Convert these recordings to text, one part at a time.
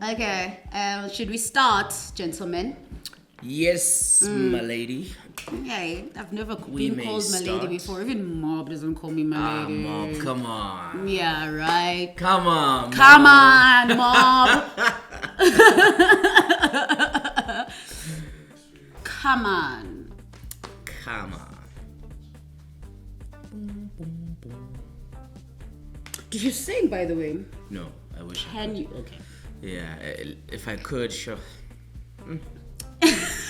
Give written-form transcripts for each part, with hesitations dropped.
Okay, should we start, gentlemen? Yes, my lady. Okay, I've never We been may called my lady start. before. Even Mob doesn't call me my lady. Mob, come on. Yeah, right. Come on. Come Mob. on, Mob. Come on. Come on. Do you sing, by the way? No, I wish I Can could. you? Okay. Yeah, if I could, sure.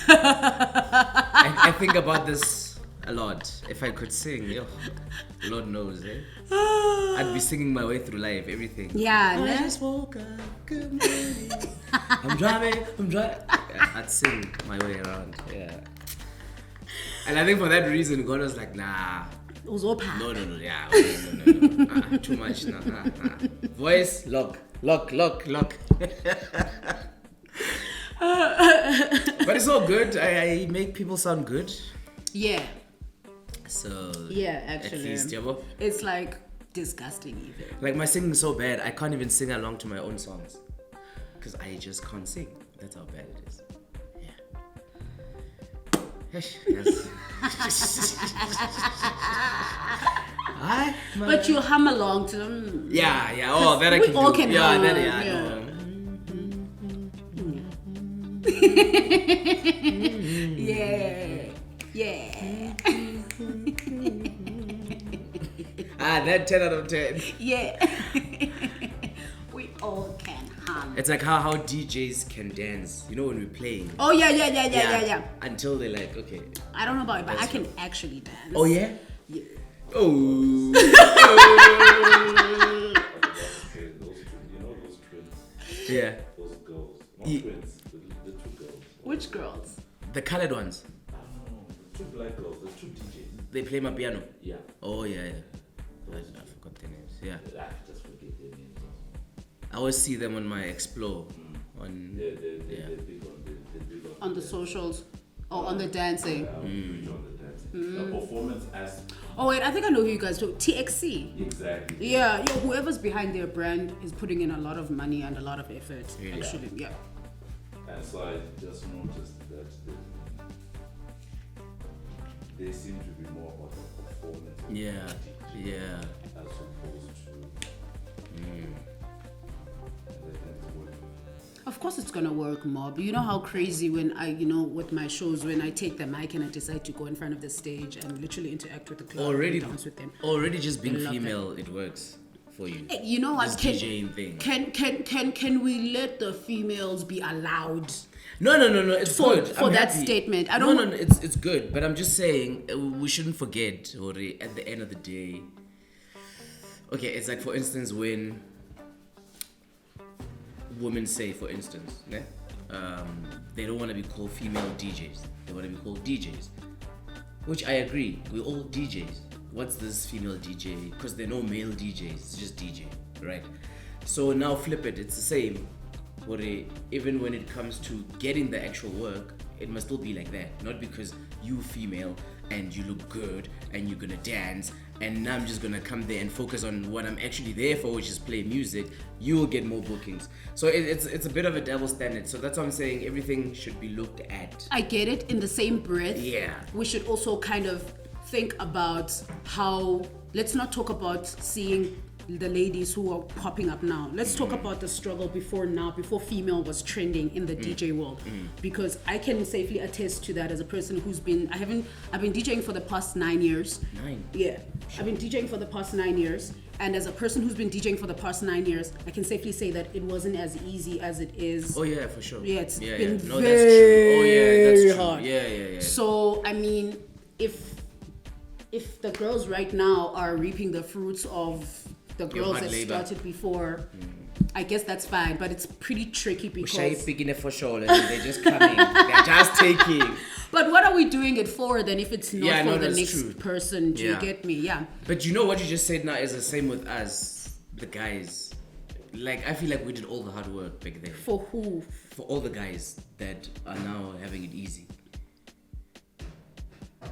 I think about this a lot. If I could sing, Lord knows, eh? I'd be singing my way through life, everything. Yeah, I ne? just woke up, good morning. I'm driving. I'd sing my way around, yeah. And I think for that reason, God was like, nah. Uzopha. No, yeah, no. Too much, nah. Voice, lock. But it's all good. I make people sound good. Yeah. So Yeah, actually. at least, It's like disgusting even. like my singing is so bad, I can't even sing along to my own songs because I just can't sing. That's how bad it is. Yeah. Yes. But you hum along to them. Yeah. Oh, that I We can all do. can Yeah, hum, that yeah. no. Yeah. That 10 out of 10. Yeah. We all can hum. It's like how DJs can dance. You know when we're playing. Oh yeah. Until they're like, okay. I don't know about it, but I That's can actually dance. Oh yeah. Yeah. Oh. Those twins. Yeah. Those girls. Not Ye- twins. The two girls. Which girls? The colored ones. I don't know. The two black girls. The two DJs. They play my piano. Yeah. Oh yeah. I forgot their names. Yeah. I just forget their names. I always see them on my Explore. On They're yeah. big on On the socials or on the dancing? Yeah, big on the dancing. The performance as Oh wait, I think I know who you guys do. TXC. exactly. Yeah, whoever's behind their brand is putting in a lot of money and a lot of effort. Really? Actually, yeah. And so I just noticed that they seem to be more about the performance. of Yeah. the DJ Yeah. As opposed to. And I think it's working. Of course it's gonna work, Mob. You know how crazy when with my shows, when I take the mic and I decide to go in front of the stage and literally interact with the crowd Already and dance with them. Already just being I love female, it works for you. Hey, you know what? This DJing thing. Can we let the females be allowed? No. It's good. For I'm that happy. statement. I don't No. It's good. But I'm just saying we shouldn't forget, or at the end of the day. Okay, it's like for instance when women say, for instance, they don't want to be called female DJs. They want to be called DJs. Which I agree. We're all DJs. What's this female DJ? Because there are no male DJs. It's just DJ, right? So now flip it. It's the same. Even when it comes to getting the actual work, it must still be like that. Not because you female and you look good and you're gonna dance and now I'm just gonna come there and focus on what I'm actually there for, which is play music. You will get more bookings. So it's a bit of a double standard. So that's what I'm saying. Everything should be looked at. I get it. In the same breath, Yeah. we should also kind of think about how, let's not talk about seeing the ladies who are popping up now. Let's talk about the struggle before female was trending in the DJ world. Because I can safely attest to that as a person who's been, I've been DJing for the past 9 years. 9? Yeah. I've been DJing for the past 9 years. And as a person who's been DJing for the past 9 years, I can safely say that it wasn't as easy as it is. Oh yeah, for sure. Yeah, it's been No, that's true. Oh yeah, that's very true. hard. Yeah. So I mean, if the girls right now are reaping the fruits of the girls hard that labor. started before, I guess that's fine. But it's pretty tricky Shy because. picking it for sure, and they're just coming. They're just taking. But what are we doing it for then? If it's not Yeah, for no, the that's next true. person, do you Yeah. get me? Yeah. But you know what you just said now is the same with us, the guys. Like I feel like we did all the hard work back then. For who? For all the guys that are now having it easy.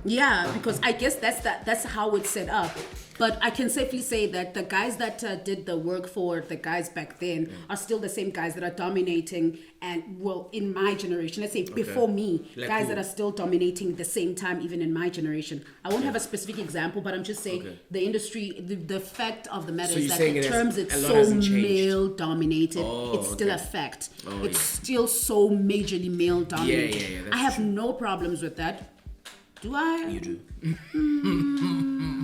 Yeah, because I guess that's how it's set up. But I can safely say that the guys that did the work for the guys back then are still the same guys that are dominating. And well, in my generation, let's say before me, Like guys who? that are still dominating the same time, even in my generation. I won't have a specific example, but I'm just saying the industry, the fact of the matter So is you're that saying in it has- terms it's a lot so hasn't changed. male dominated, Oh, it's still okay. a fact. Oh, It's yeah. still so majorly male dominated. yeah, I that's have true. no problems with that. Do I? You do.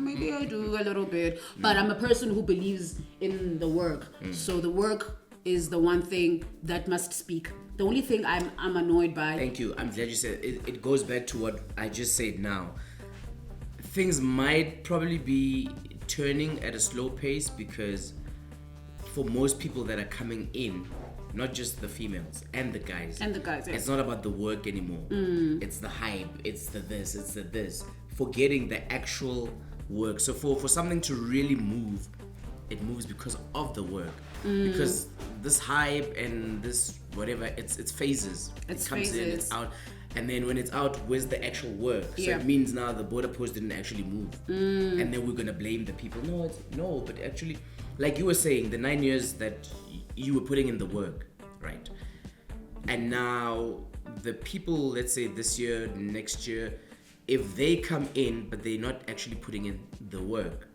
Maybe I do a little bit, but I'm a person who believes in the work. So the work is the one thing that must speak. The only thing I'm annoyed by. Thank you. I'm glad you said it. It goes back to what I just said now. Things might probably be turning at a slow pace because for most people that are coming in, not just the females and the guys. And the guys, yeah. It's not about the work anymore. It's the hype, it's the this, it's the this. Forgetting the actual work. So for something to really move, it moves because of the work. Because this hype and this whatever, it's phases. It's it comes in, phases. it's out. And then when it's out, where's the actual work? So Yeah. it means now the border post didn't actually move. And then we're gonna blame the people. No, but actually, like you were saying, the 9 years that you were putting in the work, right? And now the people, let's say this year, next year, if they come in but they're not actually putting in the work,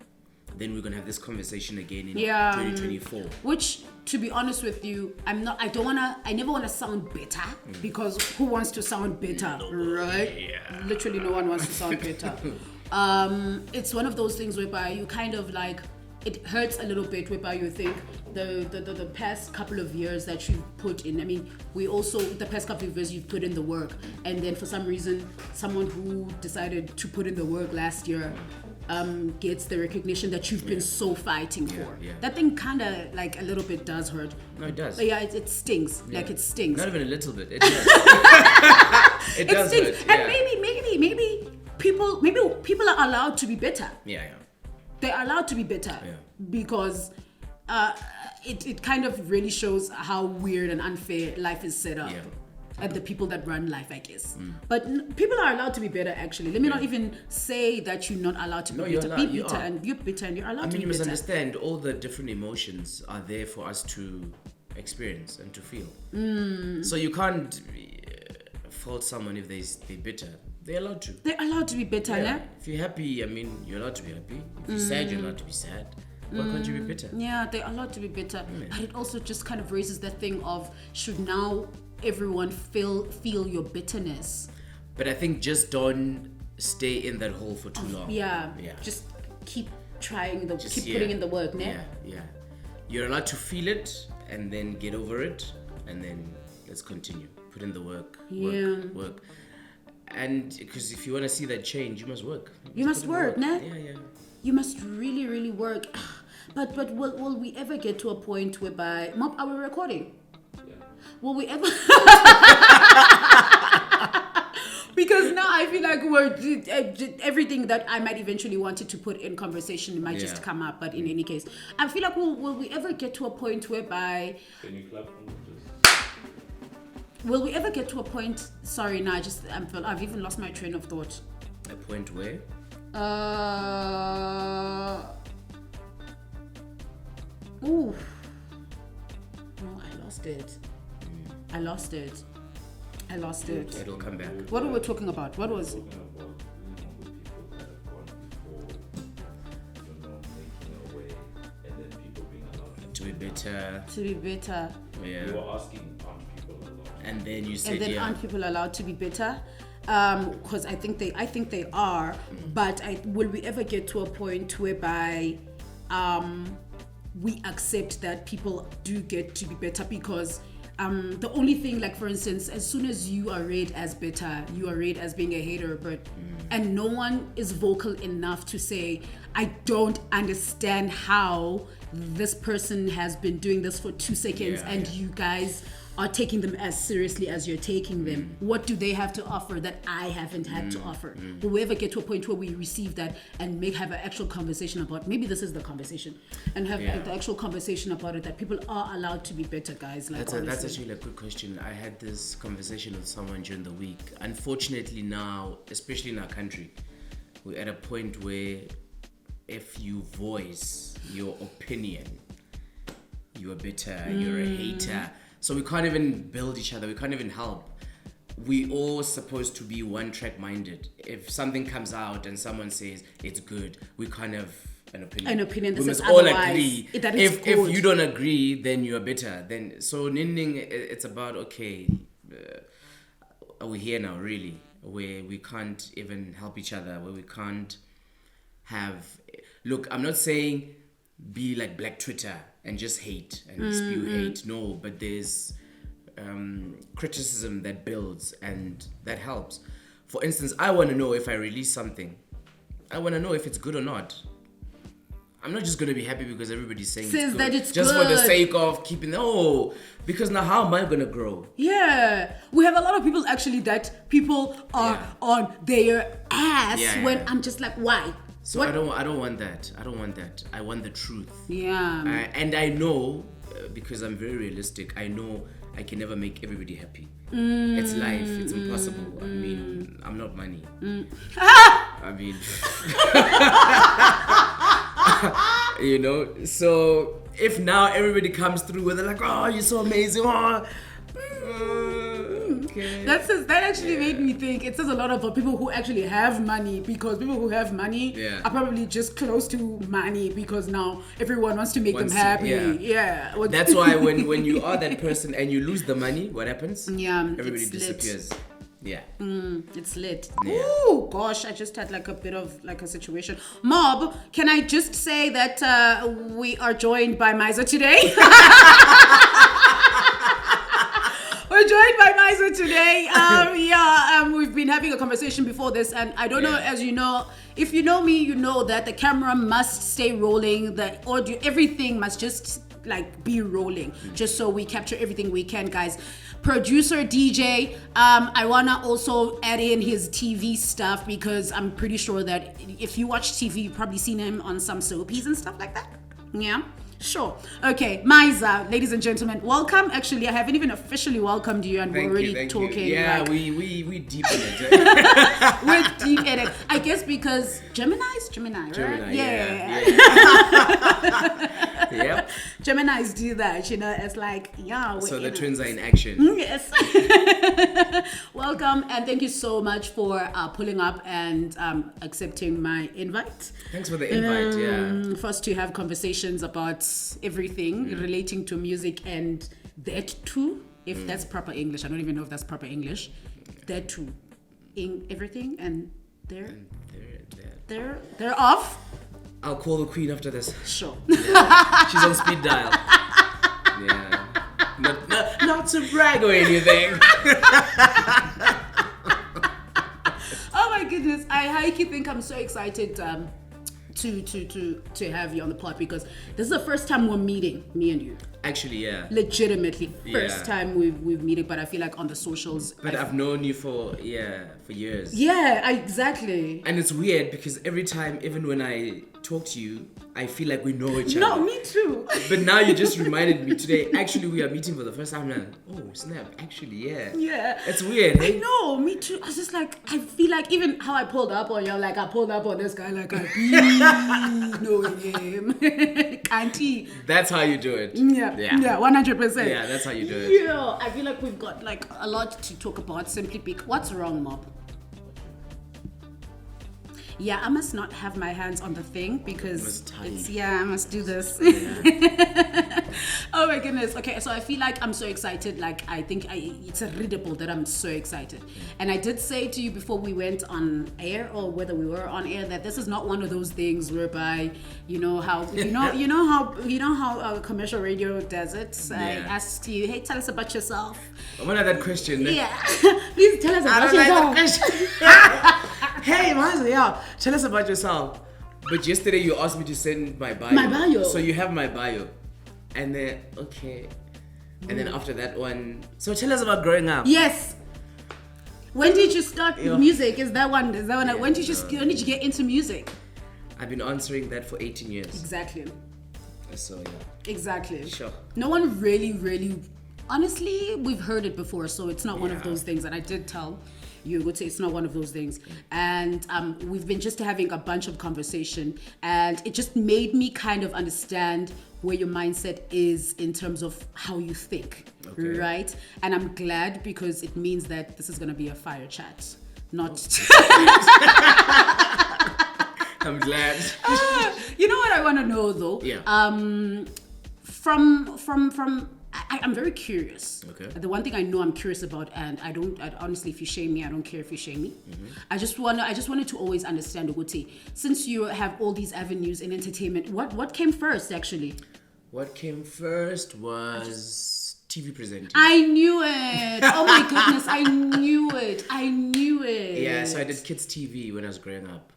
then we're gonna have this conversation again in 2024. Which, to be honest with you, I never wanna sound bitter because who wants to sound bitter, right? Yeah. Literally no one wants to sound bitter. It's one of those things whereby you kind of like, it hurts a little bit whereby you think the past couple of years that you've put in, I mean, the past couple of years you've put in the work, and then for some reason, someone who decided to put in the work last year gets the recognition that you've been so fighting for. Yeah. That thing kind of like a little bit does hurt. No, it does. But yeah, it stings. Like it stings. Not even a little bit. It does. It does stings. hurt. And Yeah. maybe people are allowed to be bitter. Yeah. They're allowed to be bitter because it kind of really shows how weird and unfair life is set up. Yeah. And the people that run life, I guess. But people are allowed to be bitter, actually. Let me not even say that you're not allowed to be No, you're bitter. allowed. Be You bitter, are. and you're bitter, and you're allowed I to mean, be you must bitter. understand all the different emotions are there for us to experience and to feel. So you can't fault someone if they're bitter. They're allowed to. They're allowed to be bitter, Yeah. ne? If you're happy, I mean, you're allowed to be happy. If you're sad, you're allowed to be sad. Why can't you be bitter? Yeah, they're allowed to be bitter. But it also just kind of raises that thing of, should now everyone feel your bitterness? But I think just don't stay in that hole for too long. Yeah. Yeah. Just keep trying, Just, keep yeah. putting in the work, ne? Yeah. You're allowed to feel it and then get over it and then let's continue. Put in the work. Work. And because if you want to see that change, you must work. You must put in the work, ne? Yeah. You must really, really work. But will we ever get to a point whereby... Mob, are we recording? Yeah. Will we ever... Because now I feel like everything that I might eventually wanted to put in conversation might just come up. But in any case, I feel like will we ever get to a point whereby... Can you clap for me, please? Will we ever get to a point... Sorry, no, I've even lost my train of thought. A point where? Ooh. No, I lost it. I lost it. It'll come back. What were we talking about? What was... Talking about the people that have gone before, making a way, and then people being allowed To be bitter. To be bitter. Yeah. You were asking, aren't people allowed? And then you said, And then aren't people allowed to be bitter? Because I think they are. But will we ever get to a point whereby we accept that people do get to be better? Because the only thing, like for instance, as soon as you are read as bitter, you are read as being a hater, and no one is vocal enough to say, I don't understand how this person has been doing this for 2 seconds and you guys are taking them as seriously as you're taking them. What do they have to offer that I haven't had to offer? Will we ever get to a point where we receive that and have an actual conversation about, maybe this is the conversation, and have the actual conversation about it, that people are allowed to be better, guys? Like, That's actually a good question. I had this conversation with someone during the week. Unfortunately now, especially in our country, we're at a point where if you voice your opinion, you're bitter, you're a hater. So we can't even build each other. We can't even help. We all supposed to be one-track minded. If something comes out and someone says it's good, we can't have an opinion. We must says all otherwise, agree. that it's If good. you don't agree, then you're bitter. Then so Ninding, it's about are we here now really, where we can't even help each other, where we can't have. Look, I'm not saying be like Black Twitter and just hate and spew hate. No, but there's criticism that builds and that helps. For instance, I want to know if I release something. I want to know if it's good or not. I'm not just going to be happy because everybody's saying Says it's good. that it's just good. for the sake of keeping... because now how am I going to grow? Yeah, we have a lot of people actually that people are on their ass when I'm just like, why? So What? I don't want that. I don't want that. I want the truth. Yeah. And I know, because I'm very realistic, I know I can never make everybody happy. It's life. It's impossible. I mean, I'm not money. I mean, you know. So if now everybody comes through where they're like, oh, you're so amazing. Oh, okay. That actually made me think. It says a lot about people who actually have money, because people who have money are probably just close to money, because now everyone wants to make them happy. Yeah. That's why when you are that person and you lose the money, what happens? Yeah, everybody it's disappears. Lit. Yeah. It's lit. Yeah. Ooh, gosh, I just had like a bit of like a situation. Mob, can I just say that we are joined by Miza today? We're joined by Miza today. We've been having a conversation before this, and I don't know, as you know, if you know me, you know that the camera must stay rolling, the audio, everything must just like be rolling, just so we capture everything we can, guys. Producer DJ, I wanna also add in his TV stuff, because I'm pretty sure that if you watch TV, you've probably seen him on some soapies and stuff like that. Yeah. Sure. Okay, Miza, ladies and gentlemen, welcome. Actually, I haven't even officially welcomed you, and we're already talking. Yeah, like, we deep in it. we're deep in it. I guess because Gemini, right? Gemini, Yeah. Yep. Geminis do that, you know. It's like, we're So the in twins it. are in action. Yes. Welcome, and thank you so much for pulling up and accepting my invite. Thanks for the invite. For us to have conversations about everything relating to music, and that too, if that's proper English. I don't even know if that's proper English. That too, in everything, and they're off. I'll call the queen after this. Sure. Yeah. She's on speed dial. Yeah. Not to brag or anything. Oh my goodness, I highly think I'm so excited to have you on the pod, because this is the first time we're meeting, me and you. Actually, yeah. Legitimately, first time we've meeting, but I feel like on the socials. But I've known you for years. Yeah, exactly. And it's weird because every time, even when I talk to you, I feel like we know each other. No, me too. But now you just reminded me today. Actually, we are meeting for the first time. Like, oh snap! Actually, yeah. Yeah. It's weird. I Hey? know, me too. I was just like, I feel like even how I pulled up on you, like I pulled up on this guy, like I knowing him. Can't he? That's how you do it. Yeah, 100%. Yeah, that's how you do it. Yeah, I feel like we've got like a lot to talk about. Simply pick. What's wrong, Mob? Yeah, I must not have my hands on the thing because I must do this. Yeah. Oh my goodness. Okay, so I feel like I'm so excited. Like I think it's a readable that I'm so excited. And I did say to you before we went on air, or whether we were on air, that this is not one of those things whereby you know how commercial radio does it. I asked you, hey, tell us about yourself. I wanted that question. Yeah. Please tell us about yourself. Hey, Miza, tell us about yourself. But yesterday you asked me to send my bio. My bio. So you have my bio. And then, okay. And then after that one, so tell us about growing up. Yes. When did you start music? Is that one? Yeah, when did you get into music? I've been answering that for 18 years. Exactly. So yeah. Exactly. Sure. No one really, honestly, we've heard it before, so it's not one of those things. And I did tell you would say it's not one of those things. And we've been just having a bunch of conversation, and it just made me kind of understand where your mindset is in terms of how you think, right? And I'm glad, because it means that this is going to be a fire chat, not... I'm glad. You know what I want to know, though? Yeah. I'm very curious. Okay. The one thing I know I'm curious about, and I honestly, if you shame me, I don't care if you shame me. I just wanted to always understand, Uguti, since you have all these avenues in entertainment, what came first, actually? What came first was TV presenting. I knew it. Oh my goodness, I knew it. Yeah, so I did kids TV when I was growing up.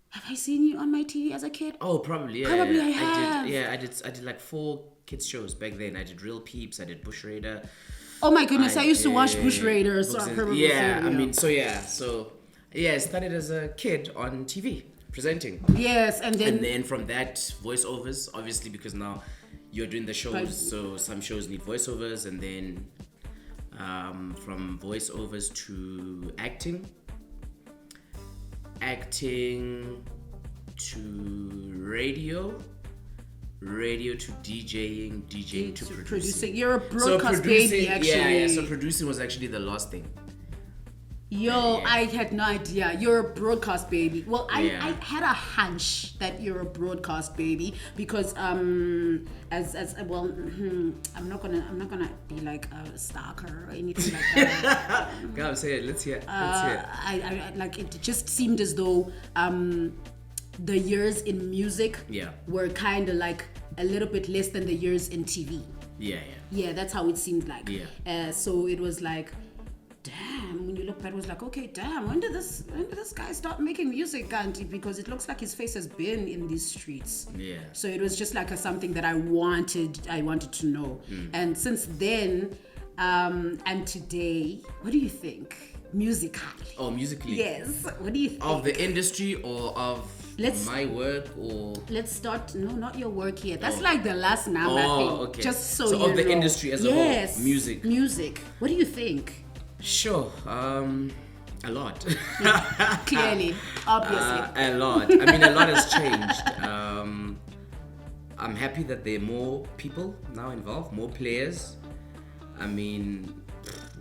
Have I seen you on my TV as a kid? Oh, probably. Yeah, Probably yeah. I have. I did like 4 kids shows back then. I did Real Peeps. I did Bush Raider. Oh my goodness, I used to watch Bush Raiders. So I probably I started as a kid on TV presenting. Yes, and then from that, voiceovers, obviously, because now you're doing the shows, Right. so some shows need voiceovers, and then from voiceovers to acting to radio to DJing to producing. You're a broadcast baby, actually. Yeah, so producing was actually the last thing. I had no idea. You're a broadcast baby. Well, I had a hunch that you're a broadcast baby because I'm not gonna be like a stalker or anything like that. Go say it. Let's hear it. I like it. Just seemed as though the years in music were kind of like a little bit less than the years in TV. Yeah, that's how it seemed like. So it was like, damn, when you look back, it was like, okay, damn, when did this guy start making music, Ganti? Because it looks like his face has been in these streets. Yeah. So it was just like something that I wanted to know. And since then, and today, what do you think? Musically. Oh, musically. Yes. What do you think? Of the industry or of my work or... Let's start... No, not your work yet. That's like the last number thing. Okay. Just so of the know. industry as a whole. Music. What do you think? Sure. A lot. Clearly. Obviously. A lot. I mean, a lot has changed. I'm happy that there are more people now involved, more players. I mean,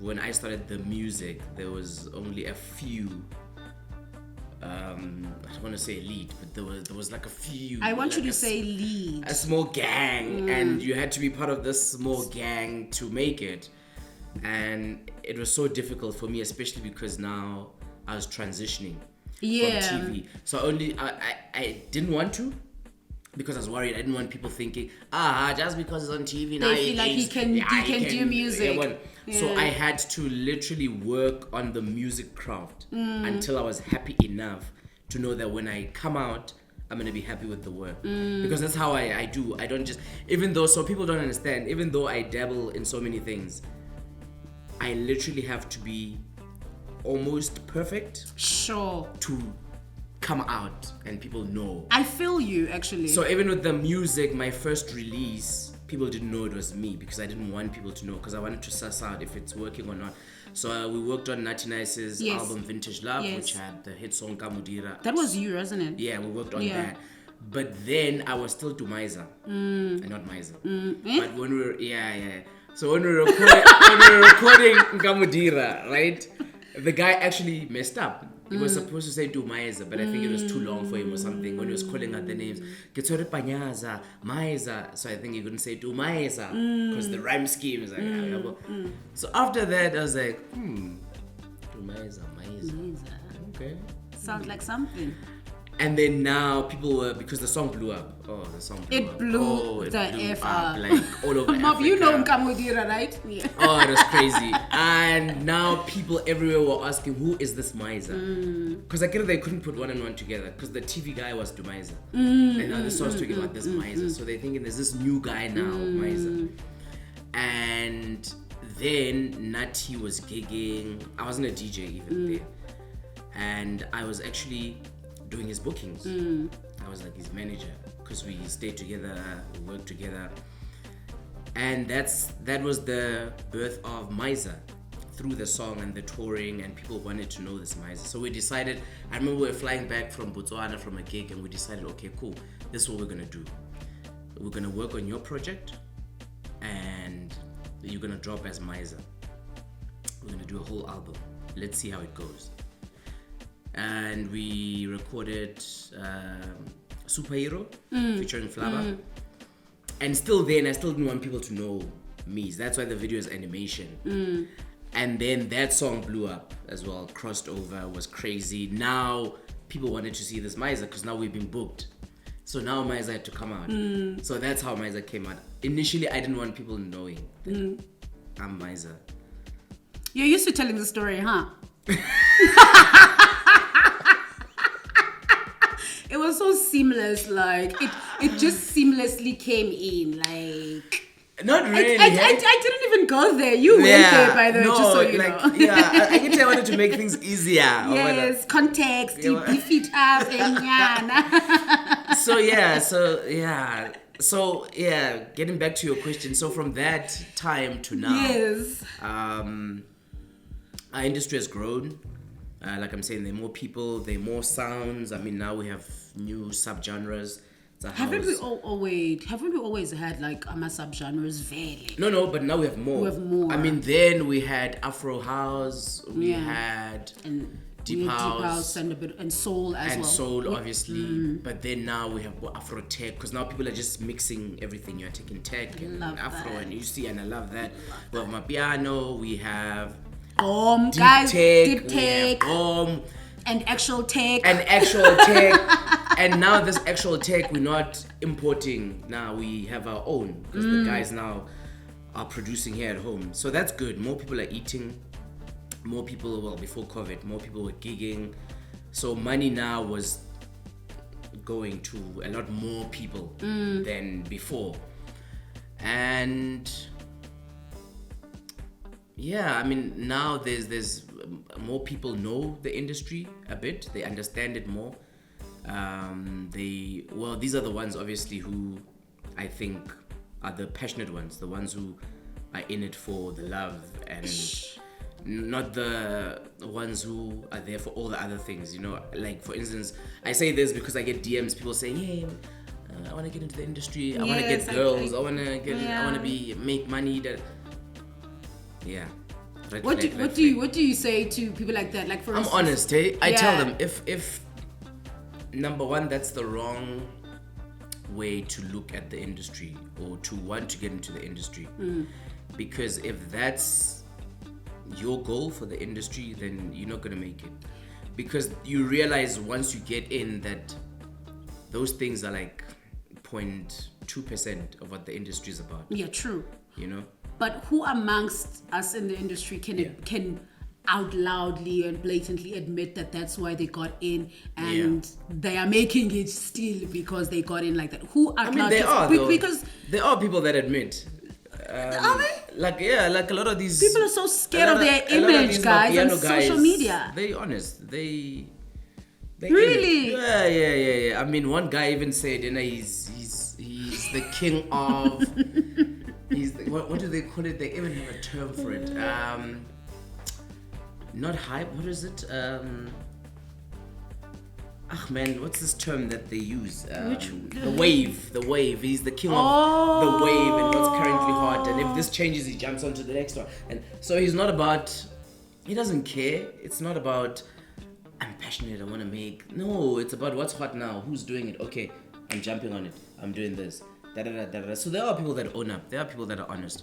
when I started the music, there was only a few. I don't want to say elite, but there was like a few. I want you to say lead. A small gang, and you had to be part of this small gang to make it. And it was so difficult for me, especially because now I was transitioning from TV. So I didn't want to, because I was worried. I didn't want people thinking, just because it's on TV now, they feel like he can do music. So I had to literally work on the music craft until I was happy enough to know that when I come out, I'm going to be happy with the work. Because that's how I do. I don't just, so people don't understand, even though I dabble in so many things, I literally have to be almost perfect. Sure. To come out and people know. I feel you, actually. So even with the music, my first release, people didn't know it was me because I didn't want people to know, because I wanted to suss out if it's working or not. So we worked on Nati Nice's album Vintage Love, which had the hit song Kamudira. That was you, wasn't it? Yeah, we worked on that. But then I was still to Miza, and not Miza. But when we were, so when we were recording Kamudira, right, the guy actually messed up. He was supposed to say Dumaiza, but I think it was too long for him or something. When he was calling out the names, Getsore Panyaza, Maiza. So I think he couldn't say Dumaiza because the rhyme scheme is like, So after that, I was like, Dumaiza, Maiza. Okay. Sounds like something. And then now people were, because the song blew up. Oh, the song blew up. It blew the F up. Like all over Africa. You know Nkamudira, right? Yeah. Oh, it was crazy. And now people everywhere were asking, who is this Miza? Because I guess they couldn't put one and one together, because the TV guy was Dumaiza. And now the song's talking about this Miza. So they're thinking there's this new guy now, Miza. And then Nati was gigging. I wasn't a DJ even then. And I was actually doing his bookings. I was like his manager, because we stayed together, we worked together. And that was the birth of Miza through the song and the touring, and people wanted to know this Miza. So we decided, I remember we were flying back from Botswana from a gig, and we decided, okay, cool, this is what we're gonna do. We're gonna work on your project, and you're gonna drop as Miza. We're gonna do a whole album. Let's see how it goes. And we recorded Superhero featuring Flava. And still then, I still didn't want people to know me. That's why the video is animation. And then that song blew up as well, crossed over, was crazy. Now people wanted to see this Miza because now we've been booked. So now Miza had to come out. So that's how Miza came out. Initially, I didn't want people knowing that I'm Miza. You're used to telling the story, huh? It was so seamless, like it just seamlessly came in, like. Not really. I didn't even go there. You went there, by the way, just so you know. Yeah, I guess I wanted to make things easier. Yes, context, beef it up, and So getting back to your question. So from that time to now, yes, our industry has grown. Like I'm saying, there are more people, there are more sounds. I mean, now we have new subgenres. Haven't we always had like subgenres? Very. No, but now we have more. We have more. I mean, then we had Afro House, we had Deep House and a bit and soul as well. And soul, obviously. But then now we have Afro tech, because now people are just mixing everything. You're taking tech and Afro and UC, and I love that. We have Mapiano, we have deep tech, and actual tech. And now this actual tech, we're not importing. Now we have our own, because the guys now are producing here at home. So that's good. More people are eating. More people, well, before COVID, more people were gigging. So money now was going to a lot more people than before. And yeah, I mean, now there's more people know the industry a bit. They understand it more. These are the ones obviously who I think are the passionate ones, the ones who are in it for the love, and not the ones who are there for all the other things, you know. Like, for instance, I say this because I get DMs, people saying, hey, I want to get into the industry, I want to get girls, I want to make money. Yeah. What do you say to people like that? Like, for instance, I'm honest, hey. I tell them, if number one, that's the wrong way to look at the industry or to want to get into the industry. Because if that's your goal for the industry, then you're not going to make it. Because you realize once you get in that those things are like 0.2% of what the industry is about. Yeah, true. You know? But who amongst us in the industry can out loudly and blatantly admit that that's why they got in, and they are making it still because they got in like that? Who out loud? Because there are people that admit. Are they? Like a lot of these people are so scared of their image, guys, on social media. Very honest. They really? Yeah. I mean, one guy even said, you know, he's the king of. What do they call it? They even have a term for it. Not hype. What is it? What's this term that they use? The wave. The wave. He's the king of the wave and what's currently hot. And if this changes, he jumps onto the next one. And so he's not about. He doesn't care. It's not about. I'm passionate. I want to make. No, it's about what's hot now. Who's doing it? Okay, I'm jumping on it. I'm doing this. So there are people that own up. There are people that are honest.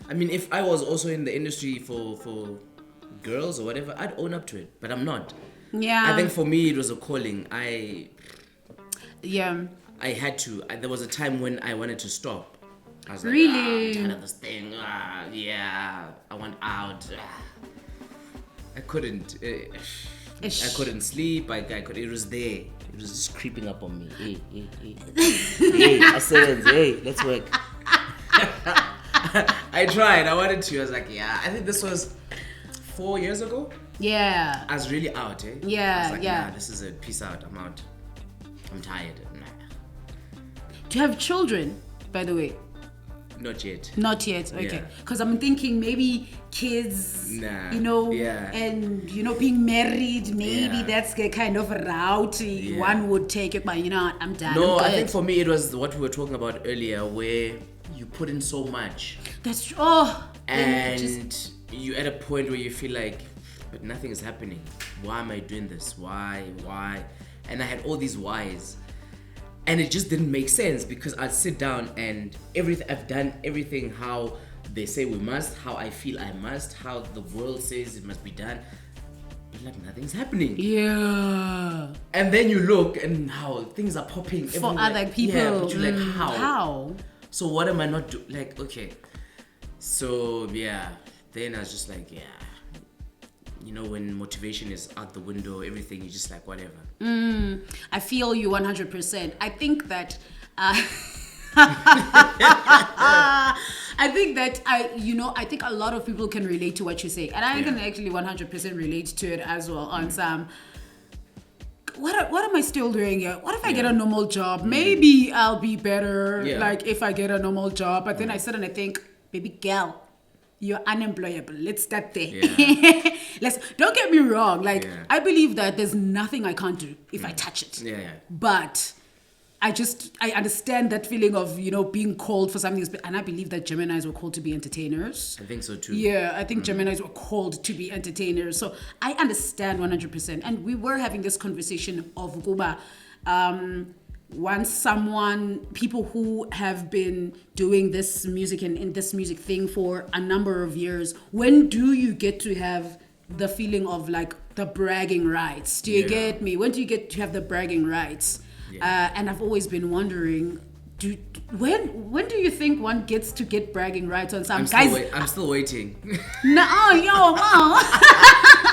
I mean, if I was also in the industry for girls or whatever, I'd own up to it. But I'm not. Yeah. I think for me it was a calling. I had to. There was a time when I wanted to stop. I was like, I'm tired of this thing. I want out. I couldn't. I couldn't sleep. I could. It was there. It was just creeping up on me. Hey, Ascendants, hey, let's work. I tried. I wanted to. I was like, I think this was 4 years ago. Yeah. I was really out, eh? Yeah, I was like, nah, this is it. Peace out. I'm out. I'm tired. Nah. Do you have children, by the way? Not yet. Not yet, okay. Yeah. Because I'm thinking maybe kids, Nah. you know, Yeah. and, you know, being married, maybe Yeah. that's the kind of route one would take it, but, you know, I'm done. No, I'm I good. think for me it was what we were talking about earlier, where you put in so much, That's true. Oh, then and just- you're at a point where you feel like, but nothing is happening. Why am I doing this? Why? And I had all these whys, and it just didn't make sense because I'd sit down and I've done everything how they say we must, how I feel I must, how the world says it must be done, but like nothing's happening. Yeah. And then you look and how things are popping For everywhere. other people. Yeah, but you're like, how? How? So what am I not doing? Like, okay. So yeah, then I was just like, yeah. You know, when motivation is out the window, everything, you're just like, whatever. I feel you 100%. I think that I think a lot of people can relate to what you say, and I can actually 100% relate to it as well. On some, what am I still doing here? What if I get a normal job? Maybe I'll be better. Yeah. Like if I get a normal job, but then I sit and I think, baby girl, you're unemployable. Let's start there. Yeah. Don't get me wrong. Like Yeah. I believe that there's nothing I can't do if I touch it. Yeah. But I understand that feeling of, you know, being called for something. And I believe that Geminis were called to be entertainers. I think so too. Yeah, I think Geminis were called to be entertainers. So I understand 100%. And we were having this conversation of Guba. Once people who have been doing this music and in this music thing for a number of years, when do you get to have the feeling of like the bragging rights? Do you get me? When do you get to have the bragging rights? Yeah. And I've always been wondering, when do you think one gets to get bragging rights on some guys? I'm still waiting. No,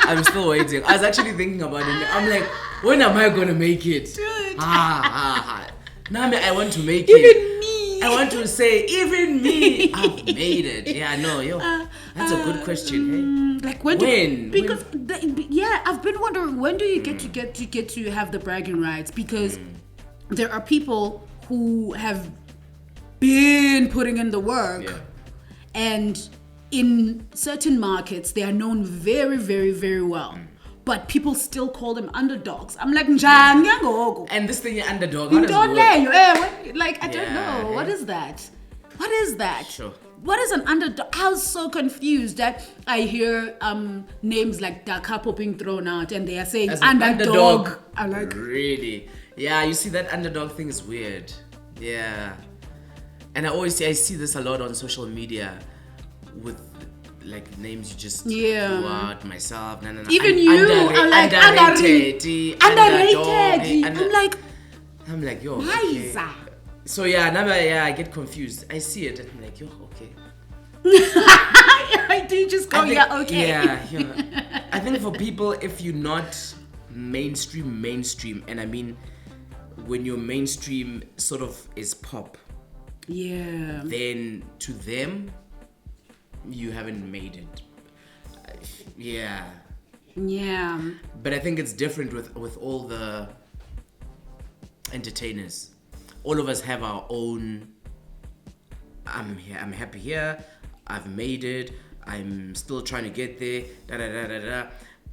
I'm still waiting. I was actually thinking about it. I'm like, when am I gonna make it? Dude. Now I want to make Even it. me. I want to say, even me, I've made it. Yeah, no, that's a good question. Hey? Like when? Because I've been wondering, when do you get to have the bragging rights? Because there are people who have been putting in the work, and in certain markets they are known very, very, very well. But people still call them underdogs. I'm like, njani ngoku? And this thing, underdog, how does it Don't work? like I don't know. hey. What is that? What is that? Sure. What is an underdog? I was so confused that I hear names like Dakapo being thrown out and they are saying As an underdog. I'm like, really? Yeah, you see that underdog thing is weird. Yeah. And I see this a lot on social media with like names you just threw out, myself. No. even you are like underrated. Underdog. I'm like, yo. Okay. Miza. So I get confused. I see it and I'm like, yo, okay. I do just go, okay. Yeah. I think for people, if you're not mainstream, and I mean, when your mainstream sort of is pop, then to them, you haven't made it. Yeah. But I think it's different with all the entertainers. All of us have our own. I'm happy here. I've made it. I'm still trying to get there.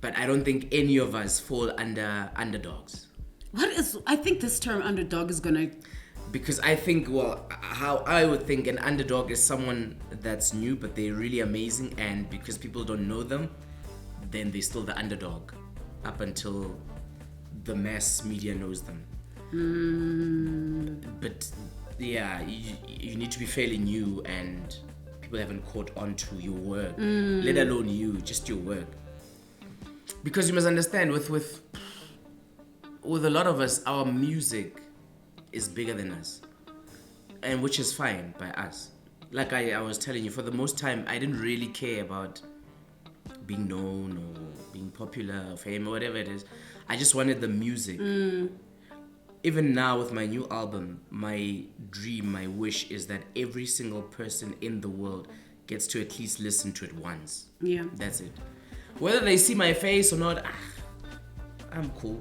But I don't think any of us fall under underdogs. I think this term underdog is gonna. Because I think, how I would think an underdog is someone that's new, but they're really amazing, and because people don't know them, then they're still the underdog up until the mass media knows them. But yeah, you need to be fairly new, and people haven't caught on to your work, let alone you, just your work. Because you must understand, with a lot of us, our music is bigger than us, and which is fine by us. Like I was telling you, for the most time I didn't really care about being known or being popular or fame or whatever it is. I just wanted the music. Even now with my new album, my dream, my wish is that every single person in the world gets to at least listen to it once. That's it. Whether they see my face or not, I'm cool.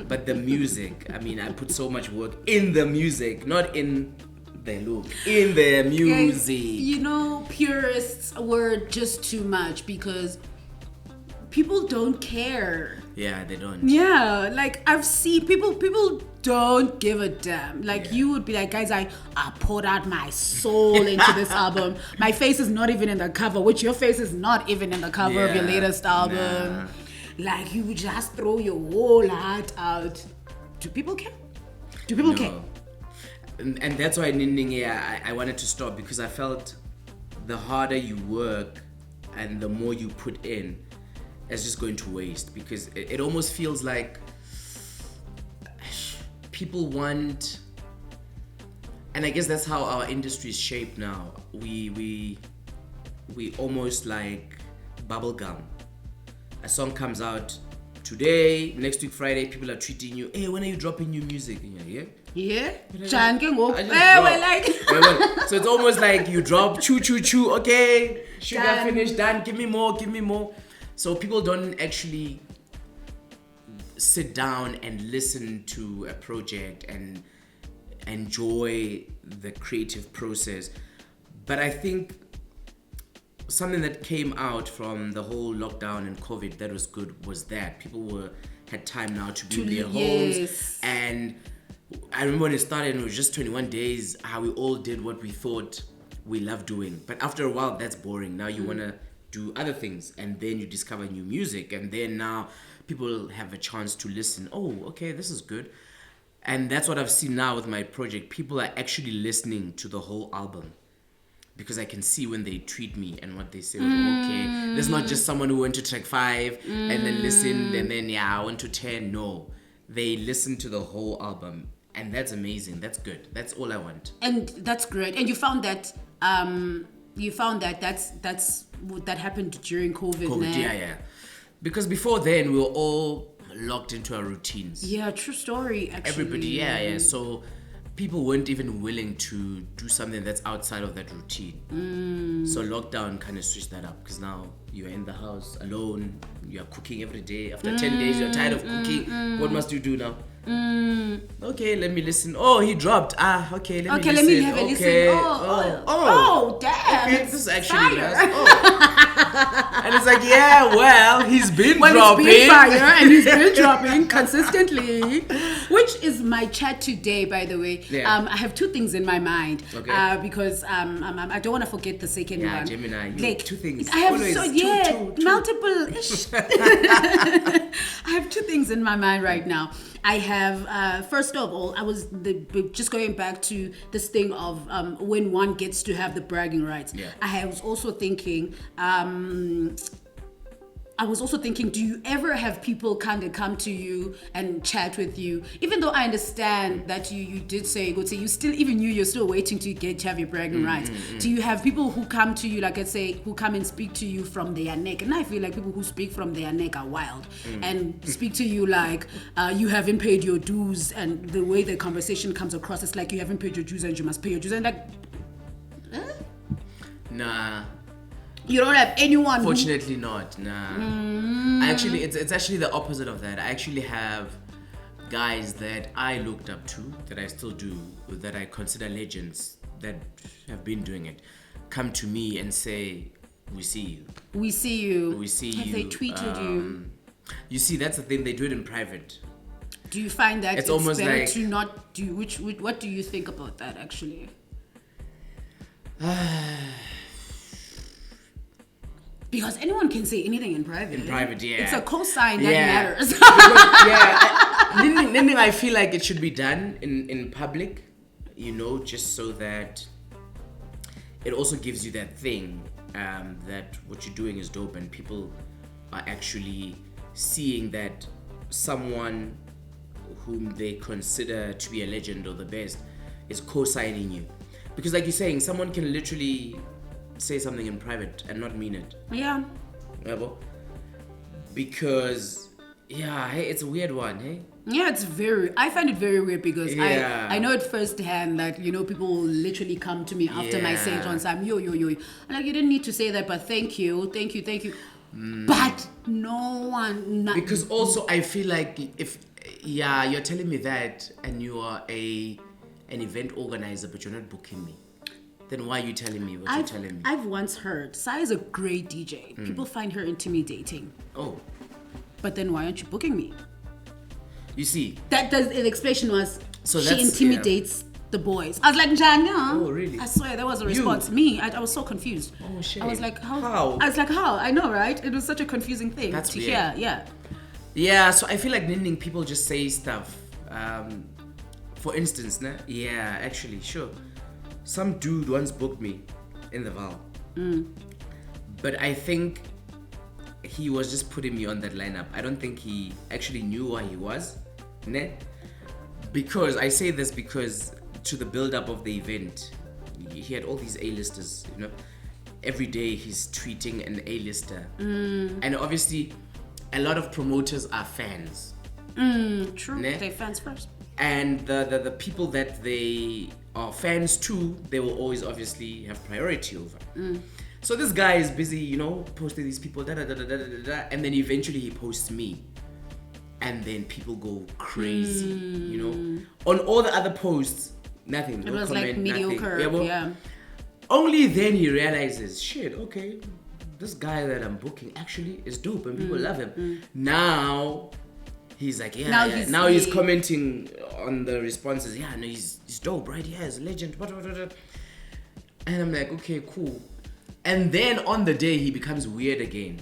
But the music, I mean, I put so much work in the music, not in their look, in their music. You know, purists were just too much because people don't care. Yeah, they don't. Yeah, like I've seen people don't give a damn. Like you would be like, guys, I poured out my soul into this album. My face is not even in the cover, which your face is not even in the cover of your latest album. Nah. Like you would just throw your whole heart out. Do people care? Do people care? And that's why I wanted to stop, because I felt the harder you work and the more you put in, it's just going to waste, because it almost feels like people want, and I guess that's how our industry is shaped now. We almost like bubble gum. A song comes out today, next week Friday, people are treating you, hey, when are you dropping new music? And you're like, Yeah. I just drop. So it's almost like you drop, chew, okay, sugar Done. finished, done, give me more. So people don't actually sit down and listen to a project and enjoy the creative process. But I think something that came out from the whole lockdown and COVID that was good was that people had time now to be in their homes. Yes. And I remember when it started and it was just 21 days, how we all did what we thought we loved doing. But after a while, that's boring. Now you want to do other things, and then you discover new music, and then now people have a chance to listen. Oh, okay, this is good. And that's what I've seen now with my project. People are actually listening to the whole album, because I can see when they treat me and what they say. Okay, there's not just someone who went to track 5 and then listened and then I went to 10. No, they listen to the whole album, and that's amazing. That's good. That's all I want. And that's great. And you found that that happened during COVID. Yeah. Because before then we were all locked into our routines. Yeah, true story. Actually, Everybody, yeah. So people weren't even willing to do something that's outside of that routine. So lockdown kind of switched that up, because now you're in the house alone, you're cooking every day. After 10 days, you're tired of cooking. What must you do now? Okay, let me listen. Oh, he dropped. Okay, let me listen. Let me have a listen. Oh, damn. Okay, this is actually nice. And it's like, yeah, well, he's been dropping. It's been fire, and he's been dropping consistently. Which is my chat today, by the way. Yeah. I have two things in my mind. Okay. Because I don't want to forget the second one. Yeah, Gemini, you two things. I have always two. multiple. I have two things in my mind right now. I have, first of all, I was just going back to this thing of when one gets to have the bragging rights. Yeah. I was also thinking, do you ever have people kind of come to you and chat with you? Even though I understand that you did say, you still, even you're still waiting to have your bragging rights. Do you have people who come to you, like I say, who come and speak to you from their neck? And I feel like people who speak from their neck are wild and speak to you like you haven't paid your dues, and the way the conversation comes across, it's like you haven't paid your dues and you must pay your dues. And like, Nah. You don't have anyone. Fortunately not. Nah. Actually, it's actually the opposite of that. I actually have guys that I looked up to, that I still do, that I consider legends, that have been doing it, come to me and say, we see you. We see you. We see have you. They tweeted you. You see, that's the thing. They do it in private. Do you find that it's almost better like, to not do? What do you think about that, actually? Because anyone can say anything in private. In private, yeah. It's a cosign that matters. I feel like it should be done in public, just so that it also gives you that thing, that what you're doing is dope, and people are actually seeing that someone whom they consider to be a legend or the best is co-signing you. Because like you're saying, someone can literally say something in private and not mean it. Yeah. Because, hey, it's a weird one, hey? Yeah, I find it very weird, because I know it firsthand that, people will literally come to me after my set on time, yo. I'm like, you didn't need to say that, but thank you. But no one... Because also, I feel like if, you're telling me that, and you are a an event organizer, but you're not booking me, then why are you telling me what you're telling me? I've once heard Sai is a great DJ. People find her intimidating. Oh, But then why aren't you booking me? you see. The explanation was So she that's- intimidates the boys. I was like, Janya. Oh, really? I swear that was a response. Me, I was so confused. Oh, shit. I was like, how? How? I was like, how? I know, right? It was such a confusing thing That's to weird. hear. Yeah. Yeah, so I feel like Ninding people just say stuff. For instance, yeah, actually, sure. Some dude once booked me in the Val. But I think he was just putting me on that lineup. I don't think he actually knew why he was. Because I say this because to the build-up of the event, he had all these A-listers, you know. Every day he's tweeting an A-lister. And obviously, a lot of promoters are fans. True. They're fans first. And the people that they are fans to, they will always obviously have priority over. So this guy is busy, you know, posting these people, and then eventually he posts me. And then people go crazy, you know. On all the other posts, nothing. It no was comment, like mediocre. Nothing. Yeah. Only then he realizes, shit, okay, this guy that I'm booking actually is dope and people love him. Now he's like, now he's commenting on the responses. Yeah, no, he's dope, right? Yeah, he's a legend. And I'm like, okay, cool. And then on the day he becomes weird again.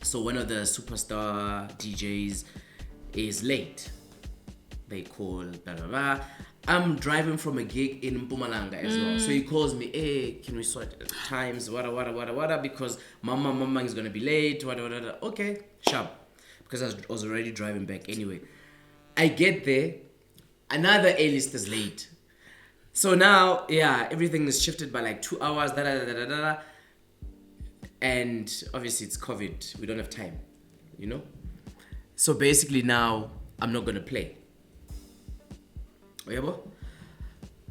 So one of the superstar DJs is late. They call blah blah blah. I'm driving from a gig in Mpumalanga as well. So he calls me, hey, can we sort times, wada, because mama is gonna be late, wada. Okay, sharp. Because I was already driving back anyway. I get there, another A-list is late. So now, yeah, everything is shifted by like 2 hours, and obviously it's COVID, we don't have time, you know? So basically now, I'm not gonna play.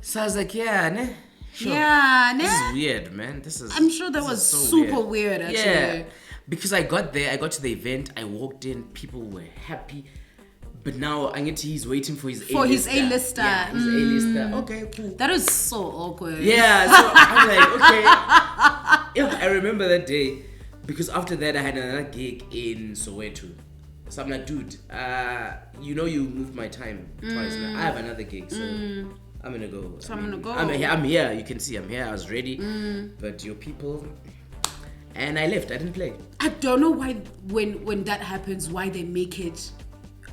So I was like, yeah, ne? Sure. Yeah, This ne? is weird, man. I'm sure that was so super weird, actually. Yeah, because I got there, I got to the event, I walked in, people were happy. But now he's waiting for his A-lister. For his A-lister. Yeah, his A-lister. Okay, cool. That is so awkward. Yeah, so I'm like, okay. Yeah, I remember that day because after that I had another gig in Soweto. So I'm like, dude, you know you moved my time twice now. I have another gig, so I'm gonna go. So I'm gonna go. I'm here. You can see I'm here. I was ready, but your people, and I left. I didn't play. I don't know why when that happens, why they make it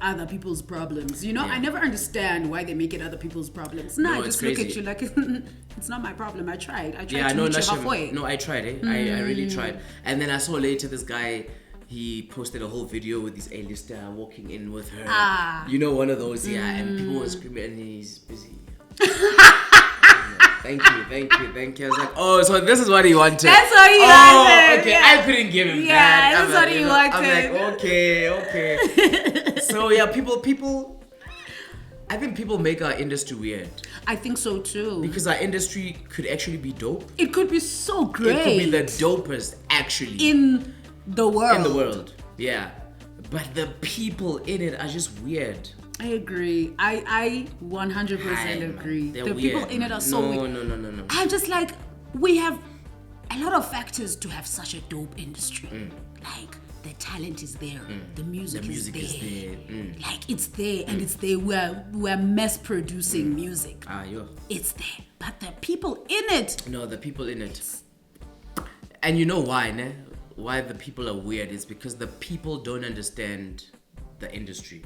other people's problems. You know, Yeah. I never understand why they make it other people's problems. Nah, No, I it's just look at crazy. you like it's not my problem. I tried to Yeah, no, meet you Nashim, halfway. no, I tried. I really tried. And then I saw later this guy. He posted a whole video with this A-lister walking in with her. You know, one of those, yeah. And people were screaming, and he's busy. Thank you. I was like, oh, so this is what he wanted. That's what he Oh, wanted. okay. Yeah. I couldn't give him Yeah, that. that's what he wanted. I'm like, okay. So yeah, people. I think people make our industry weird I think so too. because our industry could actually be dope. It could be so great. It could be the dopest, actually. in the world. In the world, yeah. But the people in it are just weird. I agree. I 100% Hi, man. agree. They're The weird, people in it man. are so weird. No. I'm just like, we have a lot of factors to have such a dope industry. Like, the talent is there. The music is there. Like, it's there and it's there. We're mass producing music. It's there. But the people in it. No, the people in it. And you know why, ne? Why the people are weird is because the people don't understand the industry.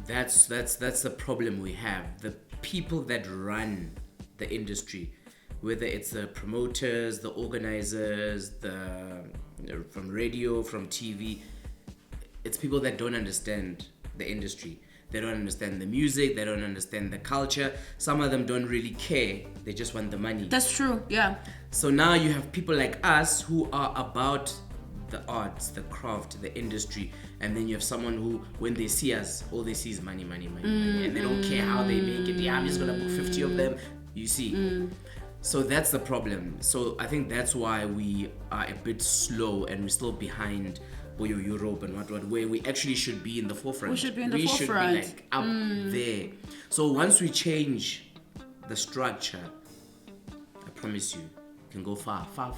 That's the problem we have. The people that run the industry, whether it's the promoters, the organizers, from radio, from TV, it's people that don't understand the industry. They don't understand the music, they don't understand the culture. Some of them don't really care, they just want the money. That's true, yeah. So now you have people like us who are about the arts, the craft, the industry, and then you have someone who, when they see us, all they see is money, and they don't care how they make it. Yeah, I'm just gonna book 50 of them, you see. So that's the problem. So I think that's why we are a bit slow and we're still behind Europe and what, where we actually should be in the forefront. We should be in the forefront. We should be like up there. So once we change the structure, I promise you, can go far. I